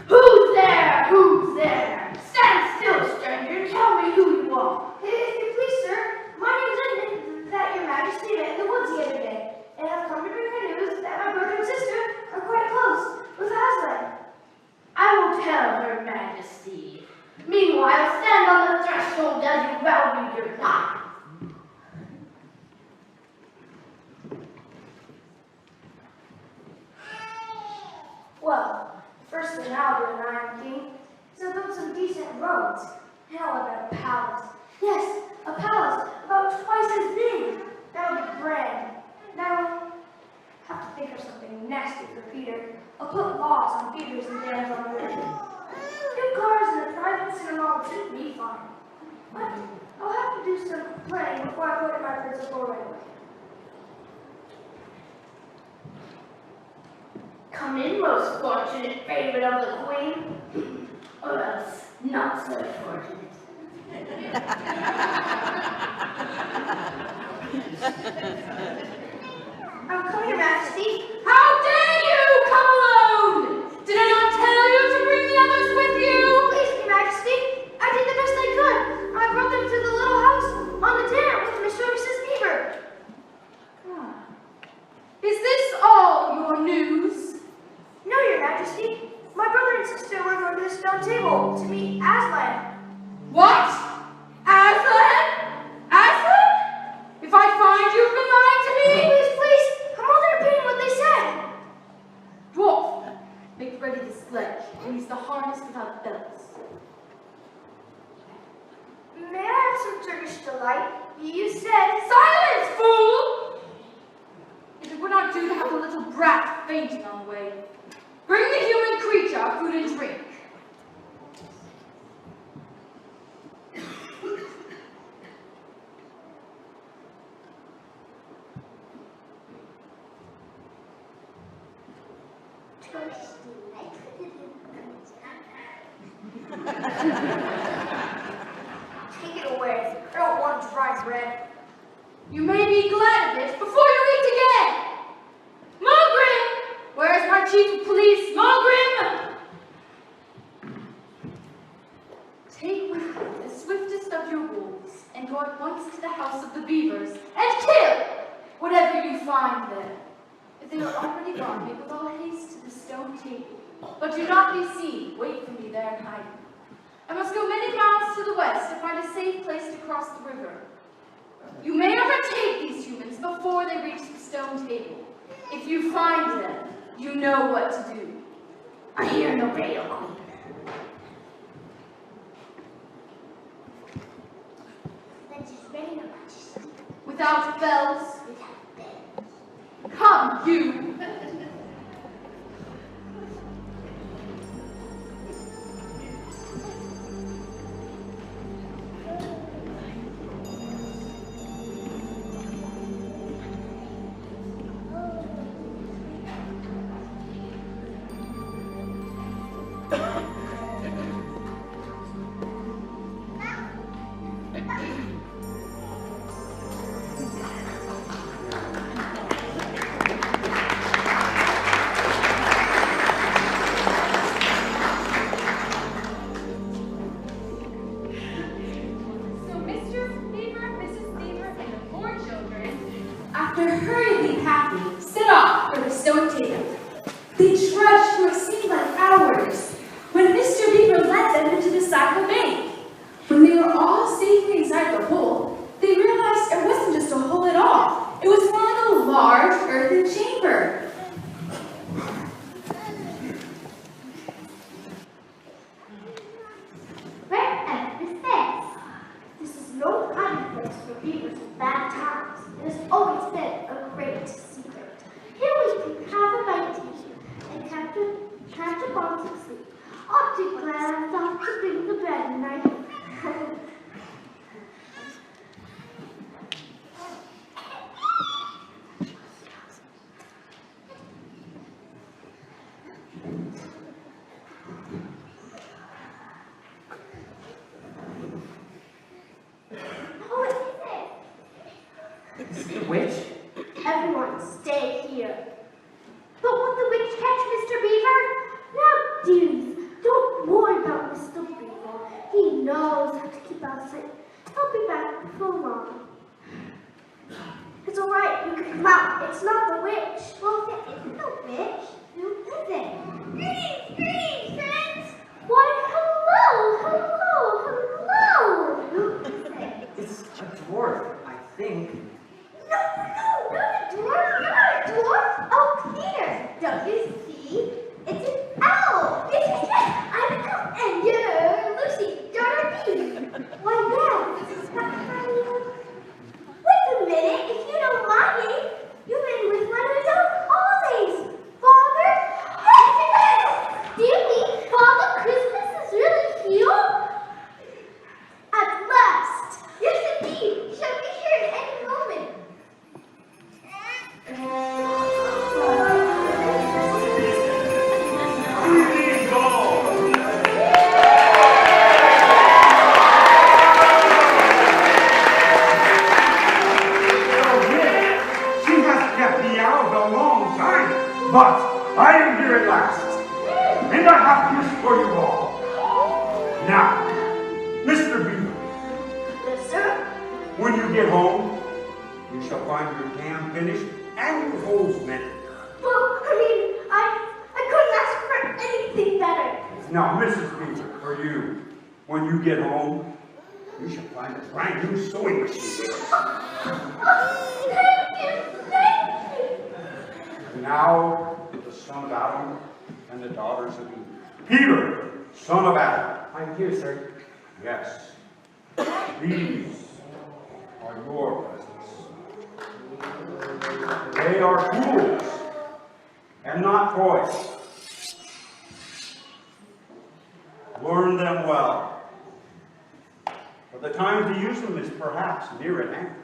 Who's there? Who's there? Stand still, stranger. Tell me who you are. If you please, sir, my name's Edmund, that your majesty met in the woods the other day, and I've come to bring you news that my brother and sister are quite close with Aslan. I will tell her majesty. Meanwhile, stand on the threshold as you value your life. Well, first thing I'll do, Iron King, is I'll build some decent roads. And I'll have a palace. Yes, a palace about twice as big. That'll be grand. Now, I'll have to think of something nasty for Peter. I'll put laws on feeders and dams on the river. New cars and a private cinema will suit me fine. But I'll have to do some planning before I put in my principal right away. Come in, most fortunate favorite of the queen. Or else, not so fortunate. I'm coming, Your Majesty. How dare you come alone? Did I not tell you to bring the others with you? Please, Your Majesty. I did the best I could. I brought them to the little house on the dam with Mr. and Mrs. Beaver. Is this all your news? No, Your Majesty. My brother and sister were going to the stone table to meet Aslan. What? Aslan? Aslan? If I find you've been lying to me? Please, please. I'm only repeating what they said. Dwarf, make ready the sledge and use the harness without belts. May I have some Turkish delight? You said... Silence, fool! If it would not do to have the little brat fainting on the way, bring the human creature food and drink. Turkish Take it away. I don't want dry bread. You may be glad of it before you eat again. Mulgrim! Where's my chief of police? Mulgrim! Take with you the swiftest of your wolves and go at once to the house of the beavers and kill whatever you find there. If they are already gone, make with all haste to the stone table. But do not be seen. Wait for me there in hiding. I must go many miles to the west to find a safe place to cross the river. You may overtake these humans before they reach the stone table. If you find them, you know what to do. I hear and obey, O queen. Then just ready, Your Majesty. Without bells, Without bed. come, you! After hurriedly packing, set off for the stone table. They trudged for what seemed like hours, when Mr. Beaver led them into the side of the bank. When they were all safely inside the hole, they realized it wasn't just a hole at all. It was more like a large earthen chamber. Where am is this? This is no hiding place for beavers in bad times. It has always been a great secret. Here we can have a bite to eat and catch up on some sleep. Aren't you glad I thought to bring the bread tonight? Is it the witch? Everyone, stay here. it's not the witch. Well, if it isn't the witch, who is it? Greetings, friends! Why, hello! Who is it? It's a dwarf, I think. No, not a dwarf! Oh, Peter, don't you see? It's an owl! Yes, I'm an owl, and you're Lucy, Dorothy. Why, yes, is that funny? Wait a minute, if you don't mind, you've been with one of those holidays. Father? Yes! Do you mean Father Christmas is really here? At last! Yes, indeed! Shall be here at any moment. But I am here at last, and I have news for you all. Now, Mr. Beaver. Yes, sir? When you get home, you shall find your dam finished and your holes mended. Well, I couldn't ask for anything better. Now, Mrs. Beaver, for you, when you get home, you shall find a brand new sewing machine. Thank you. Now, the son of Adam and the daughters of Eve. Peter, son of Adam. I'm here, sir. Yes. These are your presents. They are tools and not toys. Learn them well. But the time to use them is perhaps near at hand.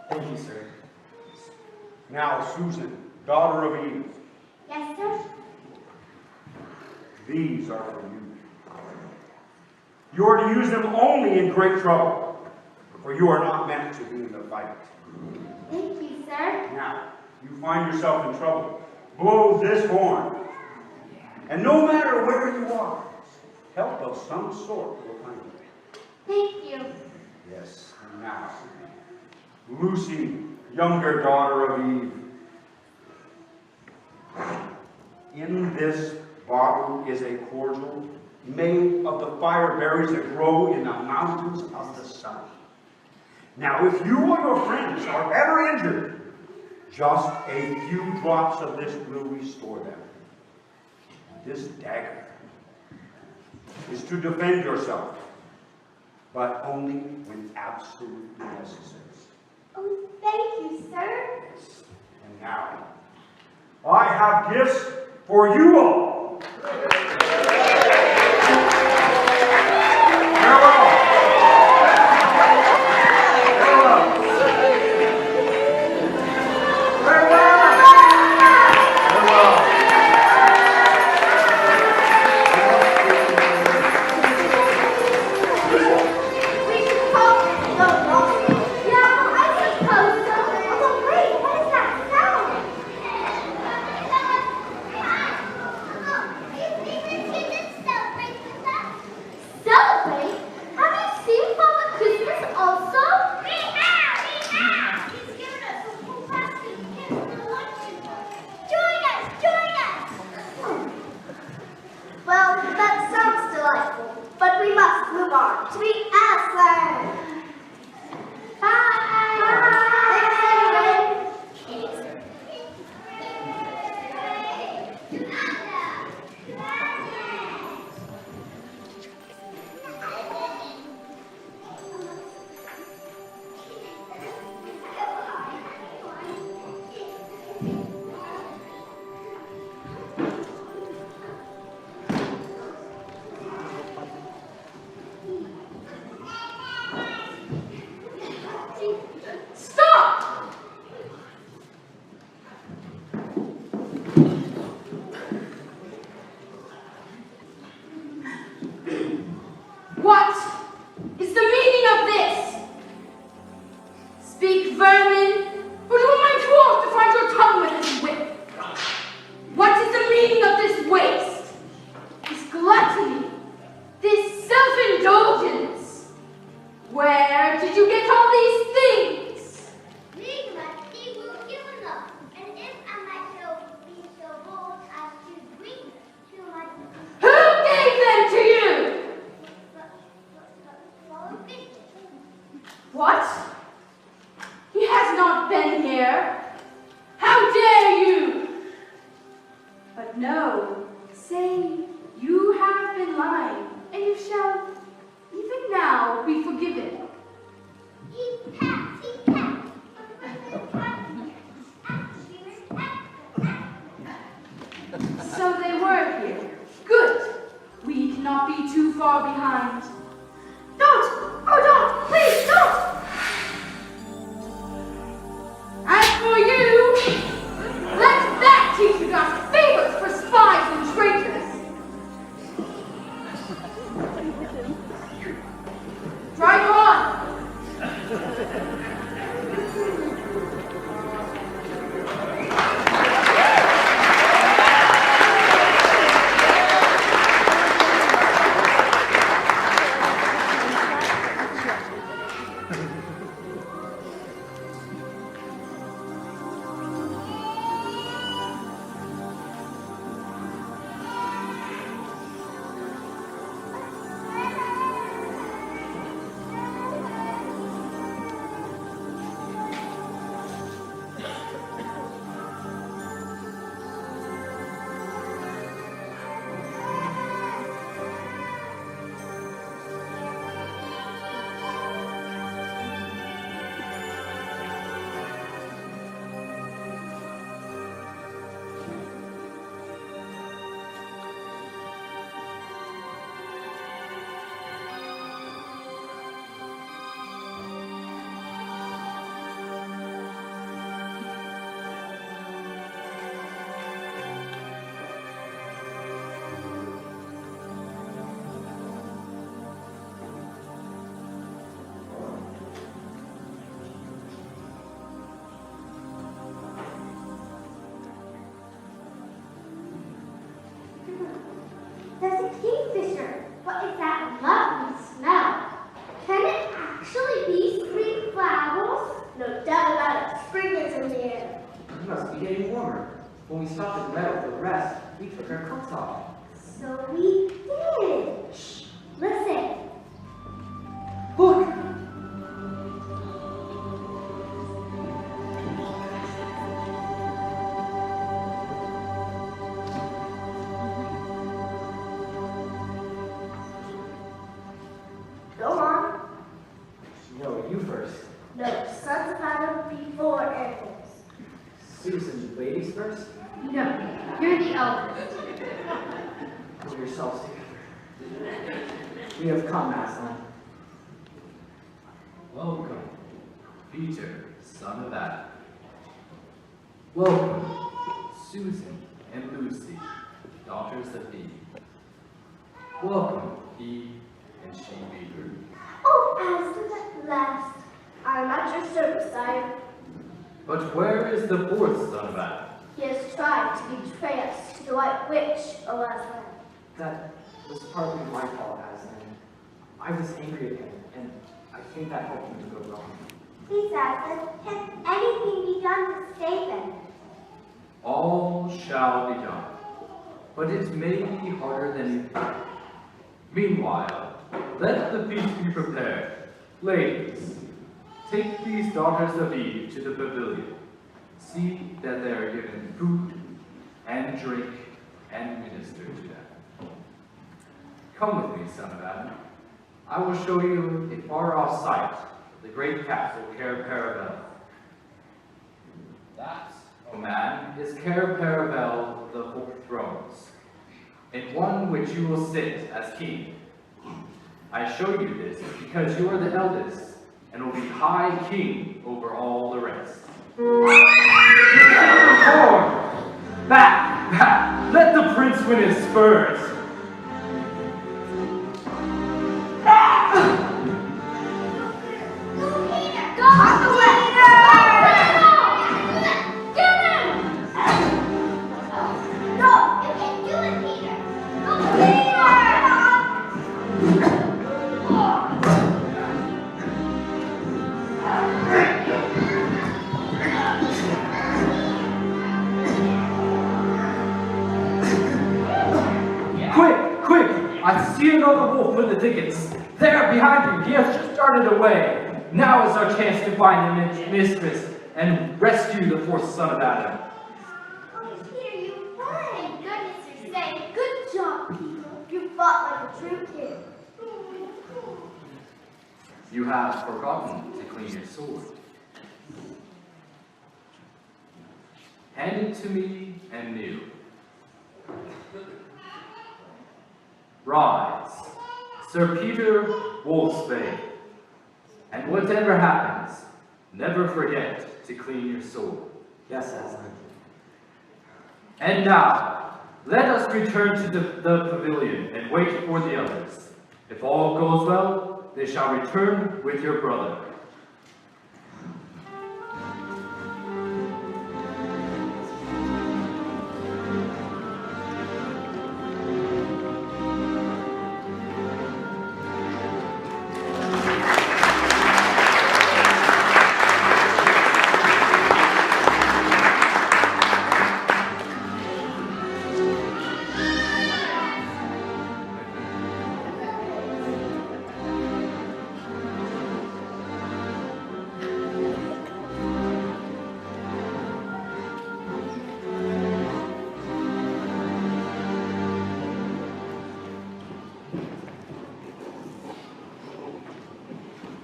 Thank you, sir. Now, Susan, daughter of Eve, Yes, sir? these are for you. You are to use them only in great trouble, for you are not meant to be in the fight. Thank you, sir. Now, you find yourself in trouble, blow this horn, and no matter where you are, help of some sort will find you. Thank you. Yes, and now, Lucy, younger daughter of Eve, in this bottle is a cordial made of the fire berries that grow in the mountains of the sun. Now, if you or your friends are ever injured, just a few drops of this will restore them. This dagger is to defend yourself, but only when absolutely necessary. Oh, thank you, sir. And now, I have gifts for you all. Farewell. not be too far behind. Don't! Oh, don't! Please, don't! As for you, let that teach you not favors for spies and traitors. Drive on! There's a kingfisher. What is that lovely smell? Can it actually be spring flowers? No doubt about it. Spring is in the air. It must be getting warmer. When we stopped at the meadow for rest, we took our coats off. So we did. Shh, listen. Look! Go on. No, you first. No, sons of Adam before animals. Susan, ladies first? No, you're the eldest. Pull yourselves together. We have come, Aslan. Welcome, Peter, son of Adam. Welcome. Susan and Lucy, daughters of Eve. Welcome. He and she Peter. Oh, Aslan, at last. I'm at your service, sire. But where is the fourth son of Adam? He has tried to betray us to the White Witch, O Aslan. That was partly my fault, Aslan. I was angry at him, and I think that helped him to go wrong. Please, Aslan, can anything be done to save him? All shall be done, but it may be harder than you think. Meanwhile, let the feast be prepared. Ladies, take these daughters of Eve to the pavilion. See that they are given food and drink and minister to them. Come with me, son of Adam. I will show you a far-off sight, the great castle Cair Paravel. That, O man, is Cair Paravel of the 4 thrones, in one which you will sit as king. I show you this because you are the eldest, and will be high king over all the rest. Forward! Back! Back! Let the prince win his spurs! Go on the way! Get him! No, you can't do it, Peter. Go, Peter! Quick! Quick! I see another wolf in the thickets. There, behind you. He has just darted away. Now is our chance to find the mistress and rescue the 4th son of Adam. Oh, Peter, you won! Thank goodness you're safe. Good job, Peter. You fought like a true kid. You have forgotten to clean your sword. Hand it to me and kneel. Rise, Sir Peter Wolfsbane. And whatever happens, never forget to clean your sword. Yes, Aslan. And now, let us return to the pavilion and wait for the others. If all goes well, they shall return with your brother.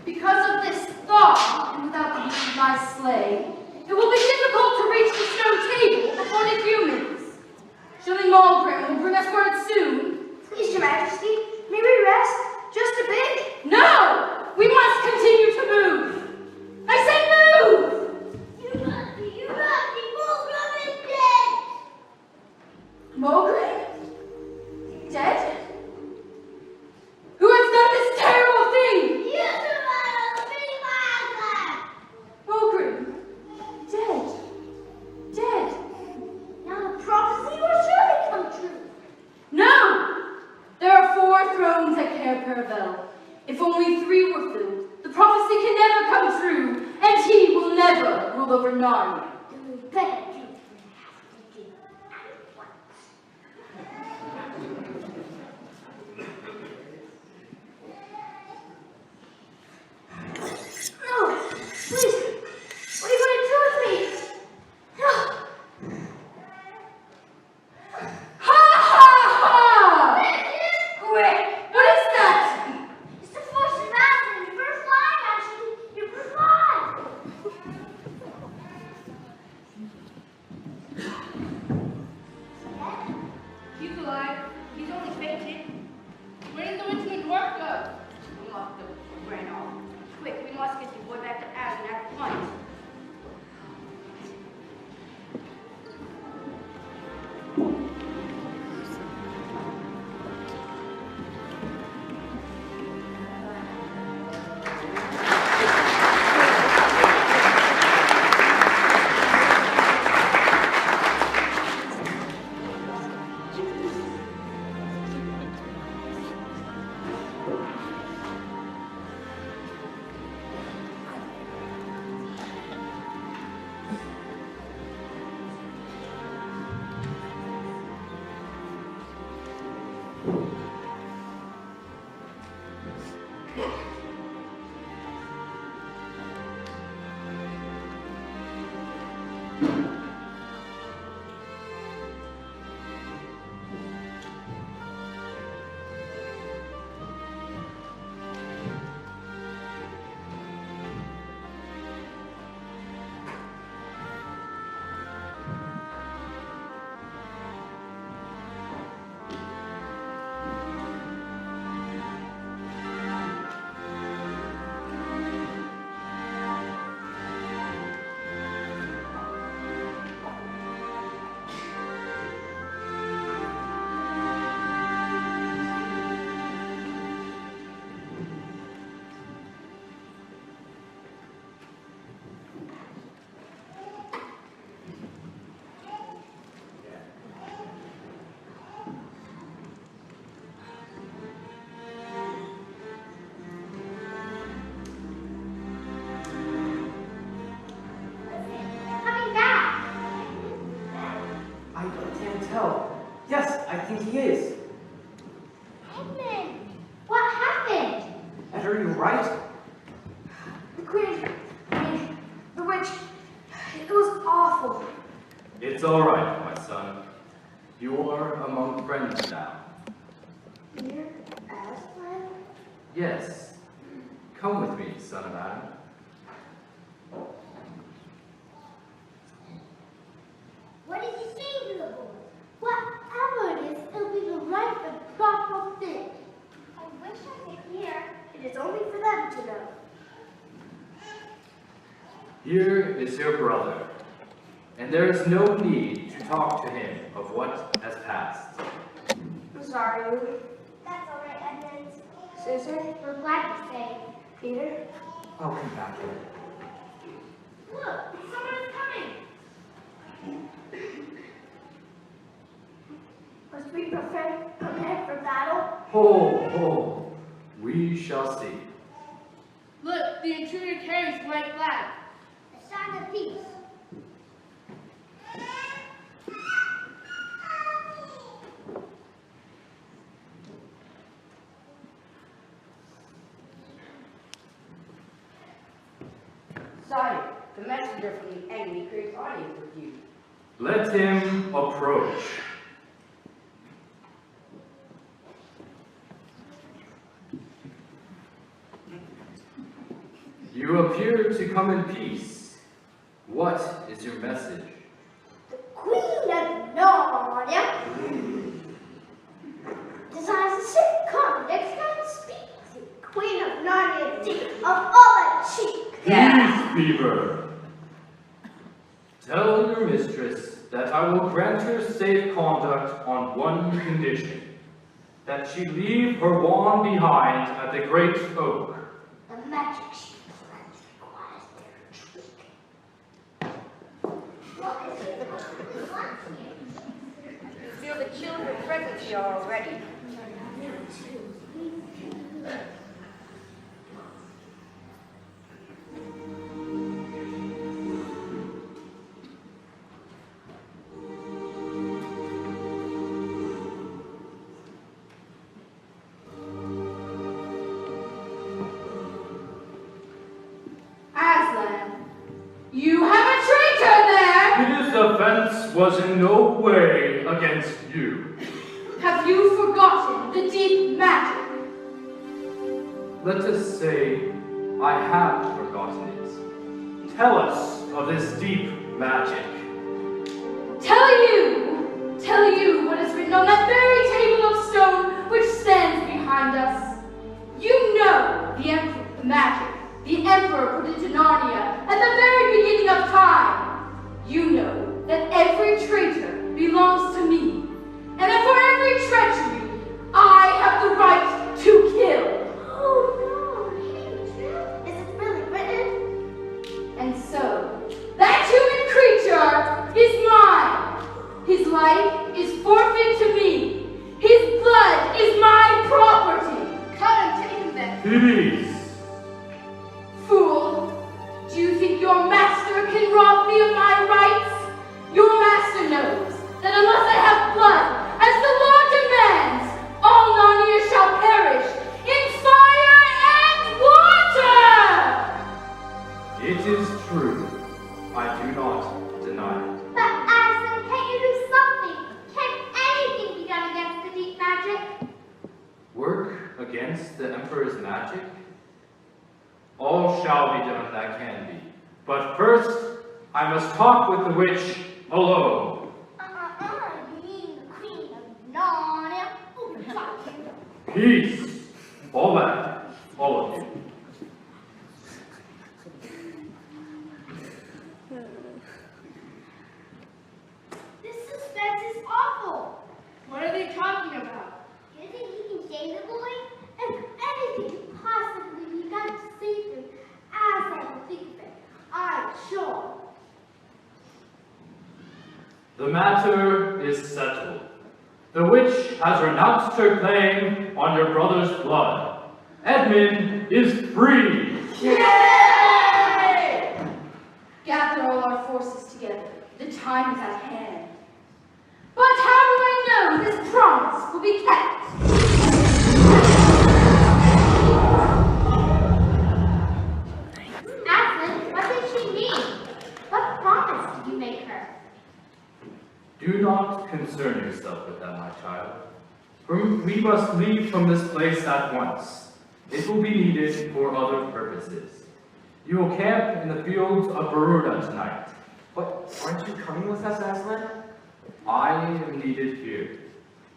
Because of this thaw, and without the use of my sleigh, it will be difficult to reach the snow table before a few minutes. Surely Malgrim will bring us word soon. Please, Your Majesty, may we rest just a bit? No! We must continue to move! I say move! You must be Mulgrim is dead! Malgrim? Dead? Who has done this terrible thing? You survived the big fire! Malgrim. Dead. Dead. Now the prophecy will surely come true. No! There are 4 thrones at Cair Paravel. If only 3 were filled, the prophecy can never come true, and he will never rule over Narnia. Then we better do what we have to do at once. No, please, what are you going to do with me? No. Ha ha ha! Quick! What is that? It's the force of Aslan, your first line, actually. Your first line. He's alive. He's only fainted. Where did the witchman dwarf go? We must have ran off. Quick, we must get the boy back to Aslan at once. Coming back. I can't tell. Yes, I think he is. Edmund, what happened? And are you right? The queen, the witch, it was awful. It's all right, my son. You are among friends now. Dear Aslan? Yes. Come with me, son of Adam. What did you say to the boy? Whatever it is, it'll be the right and proper thing. Here is your brother, and there is no need to talk to him of what has passed. I'm sorry, Luke. That's all right, Edmund. Susan? We're glad you're safe. Peter? I'll come back later. Look, someone's coming. Must we prepare for battle? Ho, we shall see. Look, the intruder carries the white flag. A sign of peace. Sire, the messenger from the enemy craves audience with you. Let him approach. You appear to come in peace. What is your message? The Queen of Narnia desires a safe come next time to speak to the Queen of Narnia, deep of all cheek. Peace, Beaver. Tell your mistress that I will grant her safe conduct on one condition, that she leave her wand behind at the great oak. The magic she plans requires their trick. What is it? You feel the children's presence here already. You have a traitor there! His offense was in no way against you. Have you forgotten the deep magic? Let us say I have forgotten it. Tell us of this deep magic. Tell you what is written on that very table of stone which stands behind us. You know the magic the Emperor put into Narnia at the very beginning of time. You know that every traitor belongs to me, and that for every treachery, I have the right to kill. Oh no, is it really written? And so, that human creature is mine. His life is forfeit to me. His blood is my property. Come and take him then. Peace. Fool! Do you think your master can rob me of my rights? Your master knows that unless I have blood, as the law demands, all Narnia shall perish in fire and water! It is true. I do not deny it. But Aslan, can't you do something? Can anything be done against the deep magic? Work against the Emperor's magic? All shall be done that can be. But first, I must talk with the witch alone. You mean the Queen of Narnia? Oh, God. Peace. All back. All of you. This suspense is awful. What are they talking about? Do you think he can save the boy? If anything could possibly be done to save him, as I will think of it, I'm sure. The matter is settled. The witch has renounced her claim on your brother's blood. Edmund is free. Yay! Gather all our forces together. The time is at hand. But how do I know this promise will be kept? Aslan, what did she mean? What promise did you make her? Do not concern yourself with that, my child. We must leave from this place at once. It will be needed for other purposes. You will camp in the fields of Baruda tonight. But aren't you coming with us, Aslan? I am needed here.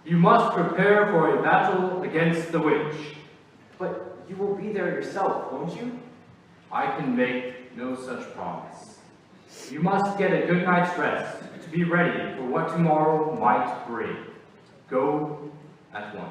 You must prepare for a battle against the witch. But you will be there yourself, won't you? I can make no such promise. You must get a good night's rest to be ready for what tomorrow might bring. Go at once.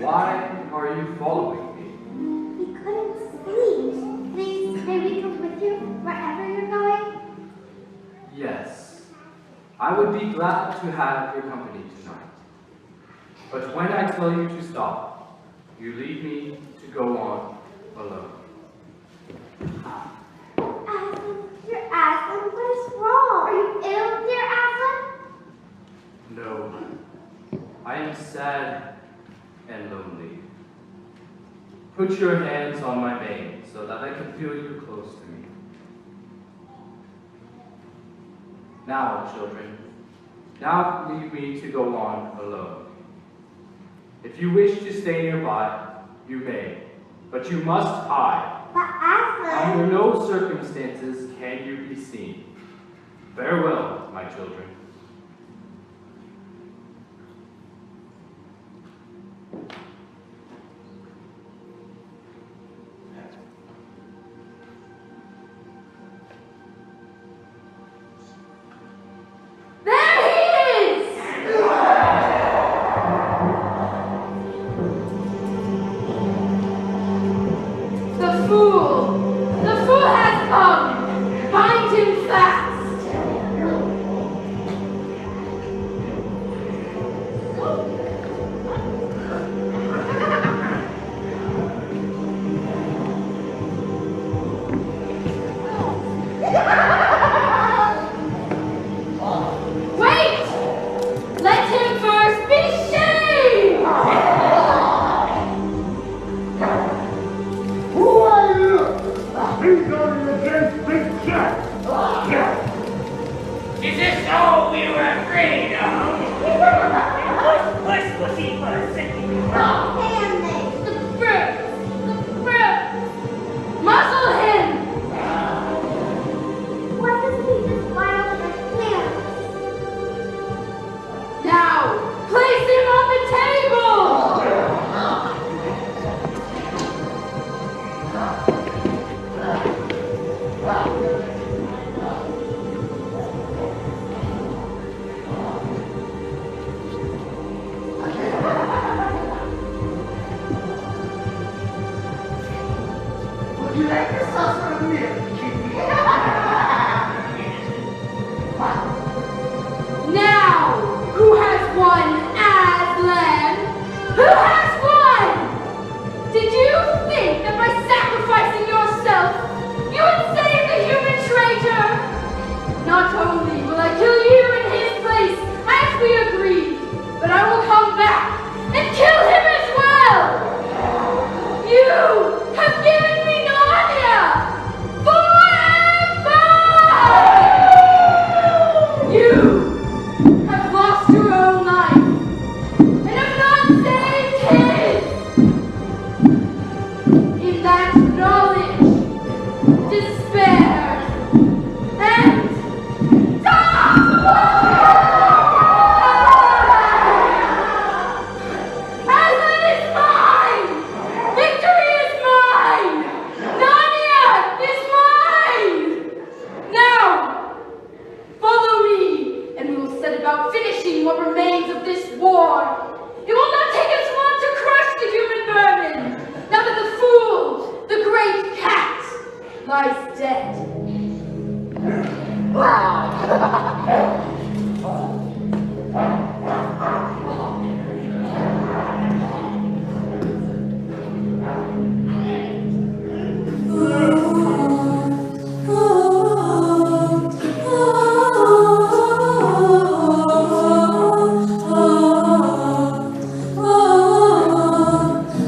Why are you following me? We couldn't sleep. Please, may we come with you wherever you're going? Yes, I would be glad to have your company tonight. But when I tell you to stop, you leave me to go on alone. Aslan, dear Aslan, what is wrong? Are you ill, dear Aslan? No, I am sad and lonely. Put your hands on my mane so that I can feel you close to me. Now, children, now leave me to go on alone. If you wish to stay nearby, you may, but you must hide. But Aslan... Under no circumstances can you be seen. Farewell, my children.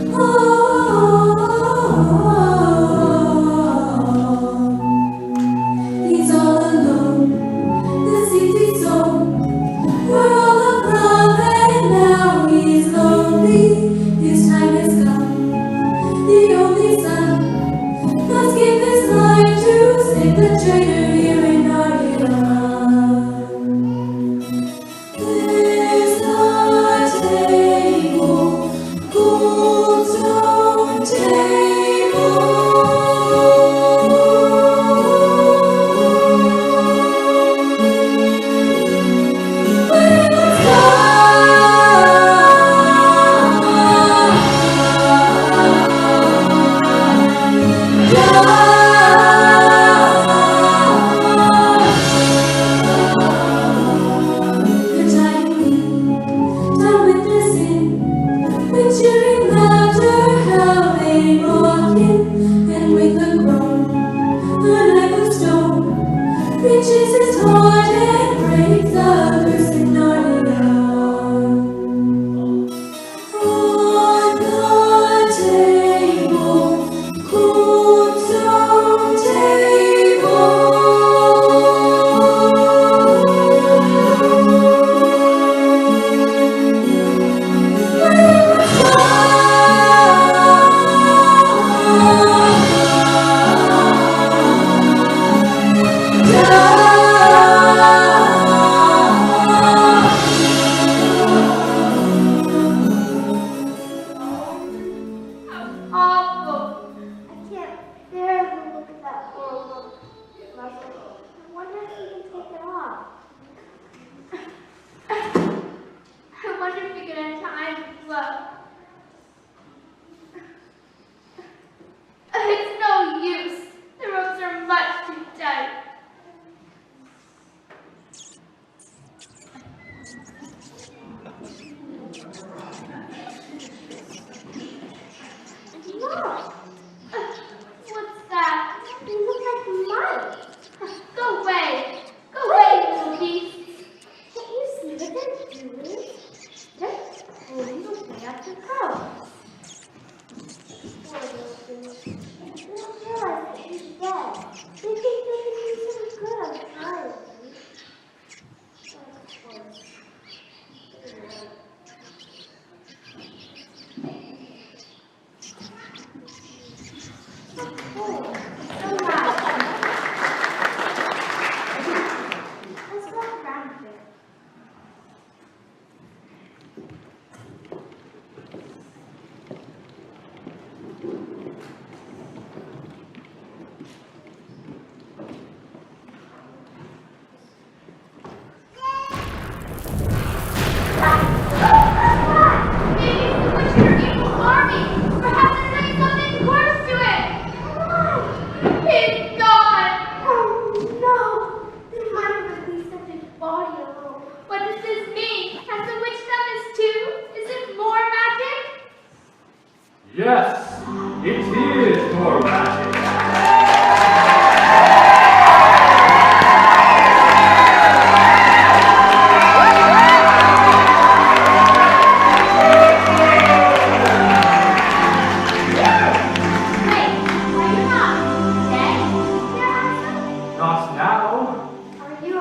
Oh back to grow. Poor little thing. They don't realize that he's dead. They think they can do something good on time. Let's walk around a bit. Yes, it is more magic. Not now. Are you a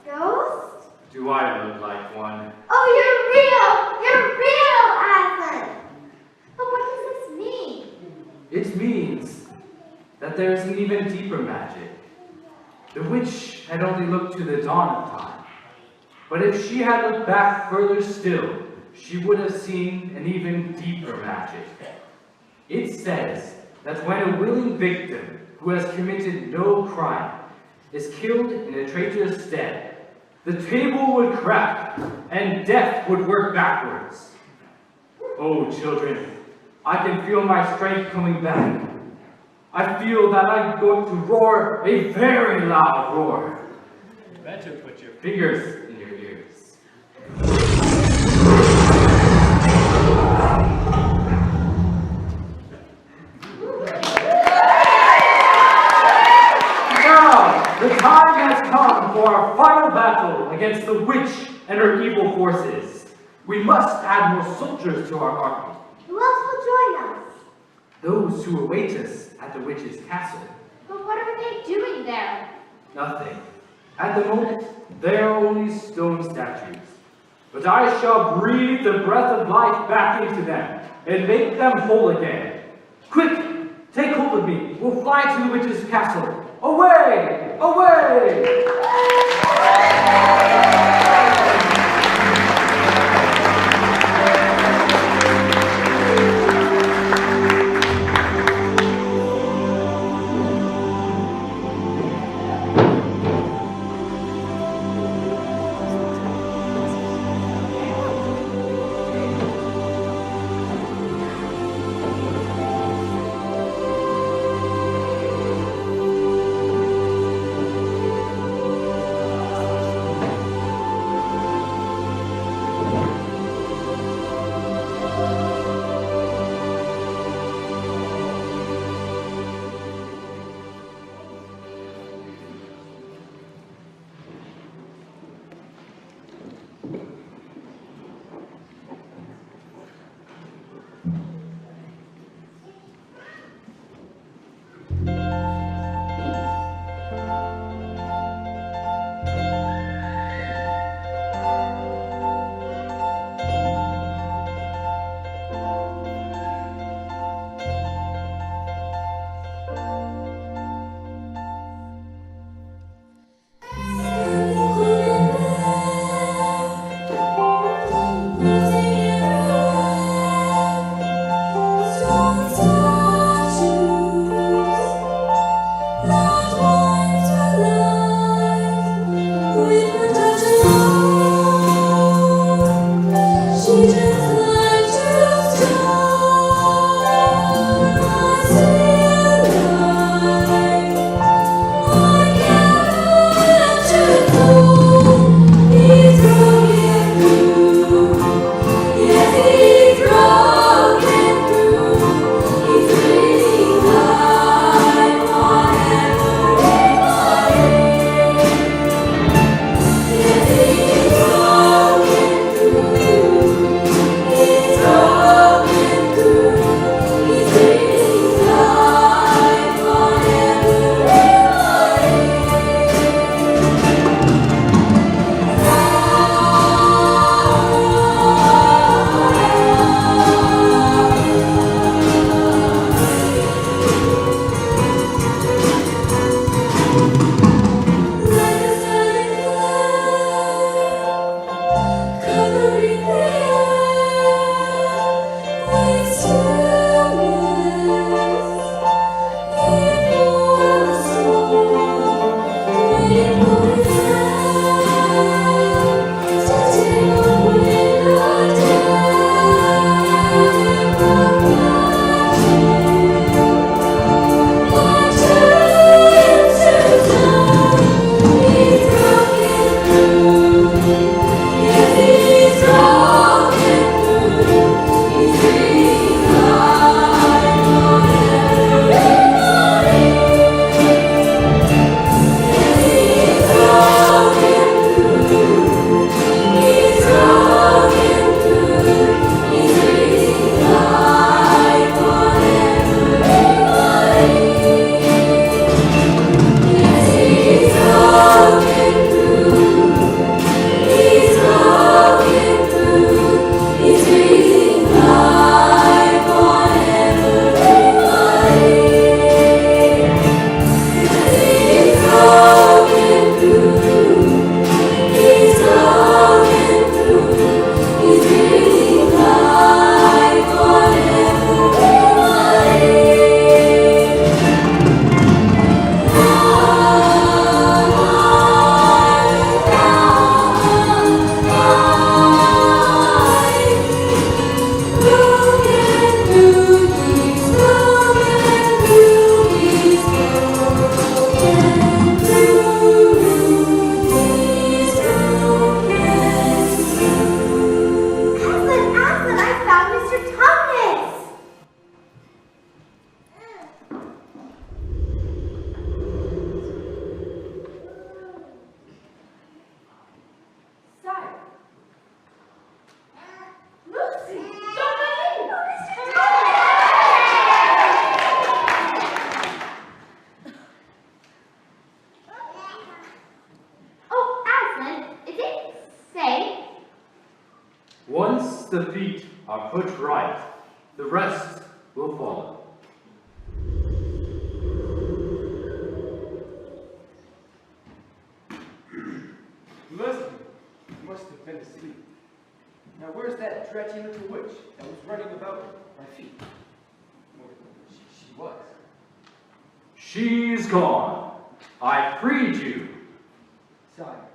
ghost? Do I look like one? Oh, you're real! You're real, Aslan! But what does this mean? It means that there is an even deeper magic. The witch had only looked to the dawn of time. But if she had looked back further still, she would have seen an even deeper magic. It says that when a willing victim who has committed no crime is killed in a traitor's stead, the table would crack and death would work backwards. Oh, children, I can feel my strength coming back. I feel that I'm going to roar a very loud roar. Better put your fingers in your ears. Now, the time has come for our final battle against the witch and her evil forces. We must add more soldiers to our army. Who else will join us? Those who await us at the witch's castle. But what are they doing there? Nothing. At the moment, they are only stone statues. But I shall breathe the breath of life back into them and make them whole again. Quick, take hold of me. We'll fly to the witch's castle. Away! Away! Once the feet are put right, the rest will follow. Listen, you must have been asleep. Now where's that dredgy little witch that was running about my feet? Or she was. She's gone. I freed you. Sire.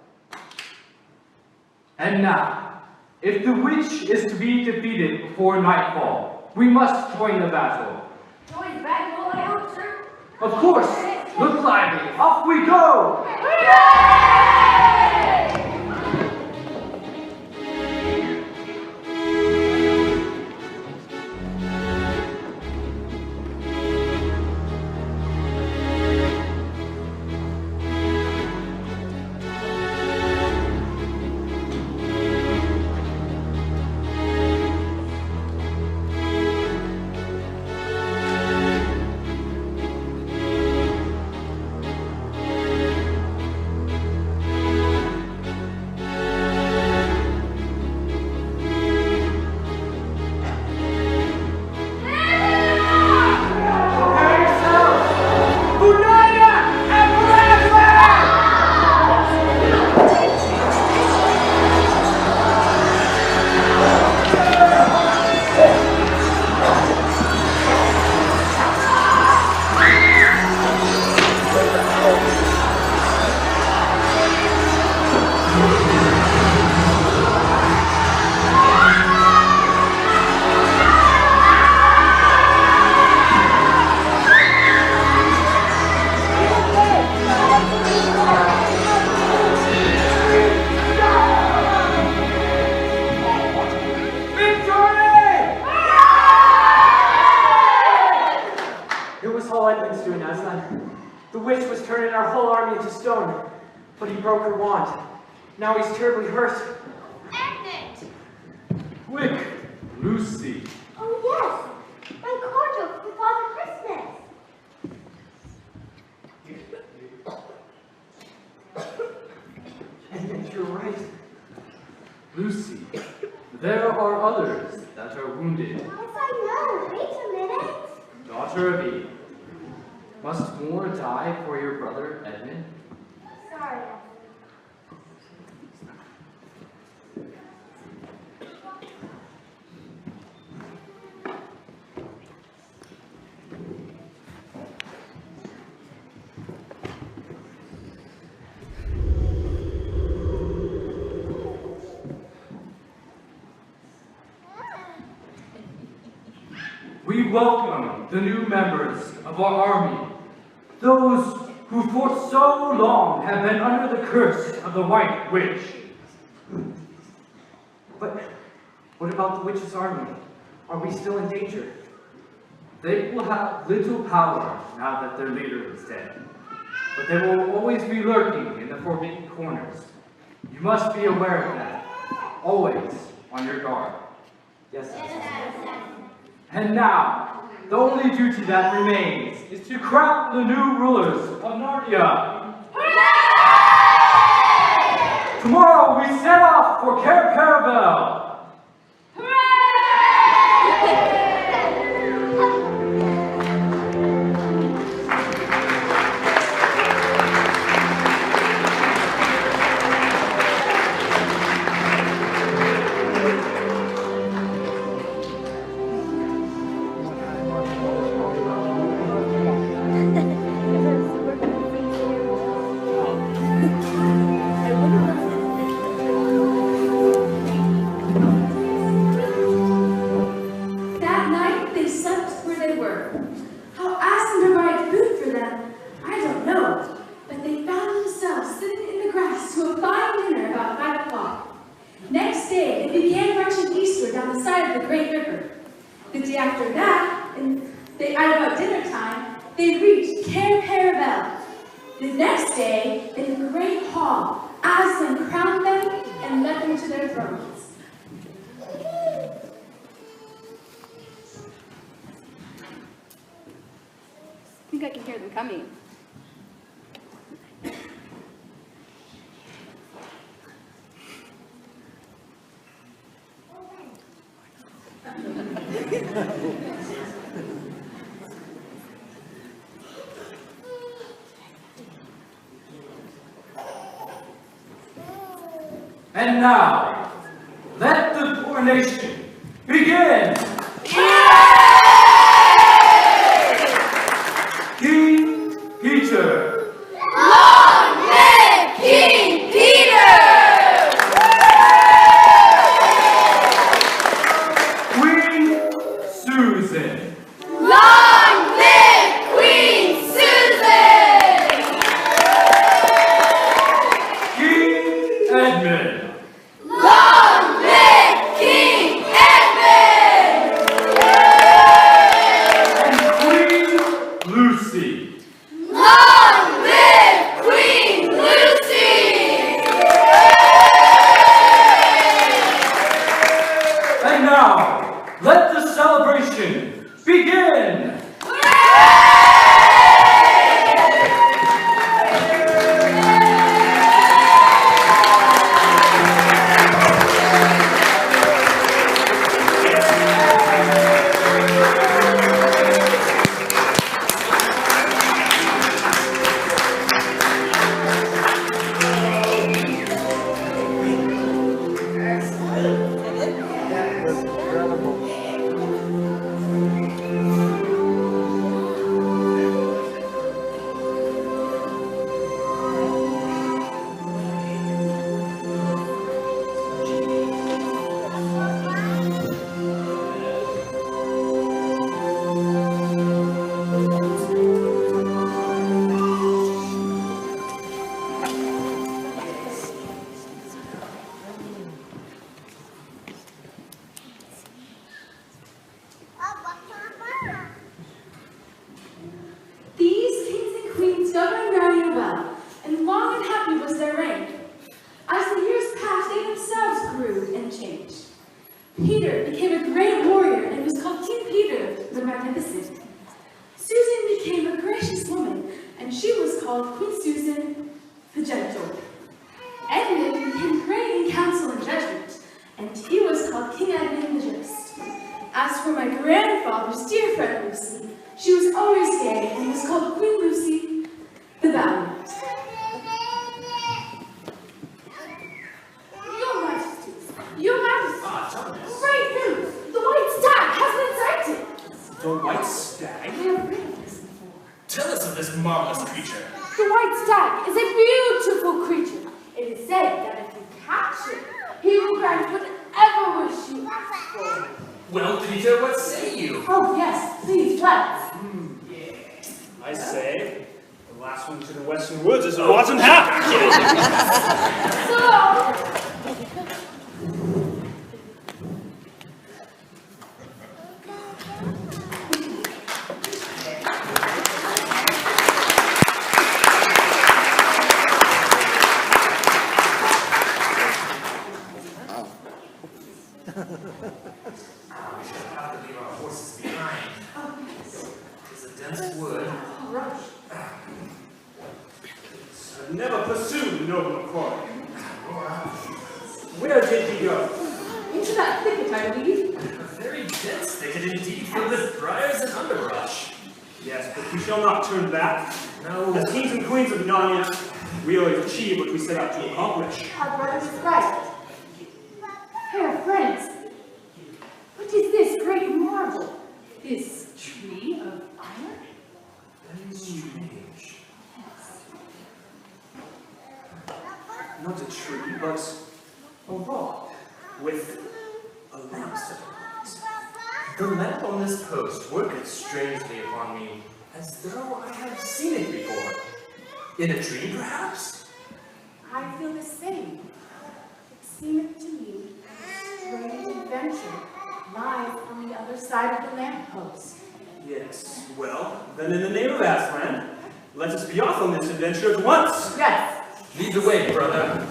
And now, if the witch is to be defeated before nightfall, we must join the battle. Join battle, I hope, sir. Of course. Look lively. Off we go. The witch was turning our whole army into stone, but he broke her wand. Now he's terribly hurt. Edmund! Quick, Lucy. Oh yes, my cordial for Father Christmas. And you're right. Lucy, there are others that are wounded. Yes, I know. Wait a minute. Daughter of Eve, must more die for your brother Edmund? Sorry. We welcome the new members of our army, those who for so long have been under the curse of the White Witch. But what about the witch's army? Are we still in danger? They will have little power now that their leader is dead, but they will always be lurking in the forbidden corners. You must be aware of that, always on your guard. Yes. And now, the only duty that remains is to crown the new rulers of Narnia. Hooray! Tomorrow we set off for Cair Paravel. began marching eastward down the side of the great river. The day after that, at about dinner time, they reached Cair Paravel. The next day, in the great hall, Aslan crowned them and led them to their thrones. I think I can hear them coming. And now, let the coronation begin! King Peter! Long live King Peter! Queen Susan! Long live Queen Susan! King Edmund! Long live King Edmund! And Queen Lucy! Long live Queen Lucy! And now, let the celebration begin! These kings and queens governed Narnia well, and long and happy was their reign. As the years passed, they themselves grew and changed. Peter became a great warrior and was called King Peter the Magnificent. Susan became a gracious woman, and she was called Queen Susan the Gentle. Edmund became great in counsel and judgment, and he was called King Edmund the Just. As for my grandfather's dear friend Lucy, she was always gay and was called Queen Lucy the Valiant. Your Majesty, great news! The white stag has been sighted! The white stag? I have heard of this before. Tell us of this marvelous creature. The white stag is a beautiful creature. It is said that if you catch it, he will grant whatever wish you ask for. Well, Peter, what say you? Oh yes, please, let's. I say, the last one to the western woods is a rotten hat. So, We shall have to leave our horses behind. It's a dense wood. I've never pursued the noble McCoy. Where did he go? Into that thicket, I believe. A very dense thicket indeed, filled with briars and underbrush. Yes, but we shall not turn back. No. As kings and queens of Narnia, we always achieve what we set out to accomplish. our brother is right. Fair friends, what is this great marvel? This tree of iron? That is strange. Not a tree, but a rod with a lamp set upon it. The lamp on this post worketh strangely upon me, as though I have seen it before. In a dream, perhaps? I feel the same. It seemeth to me adventure lies on the other side of the lamppost. Yes, well, then in the name of Aslan, let us be off on this adventure at once. Yes. Lead the way, brother.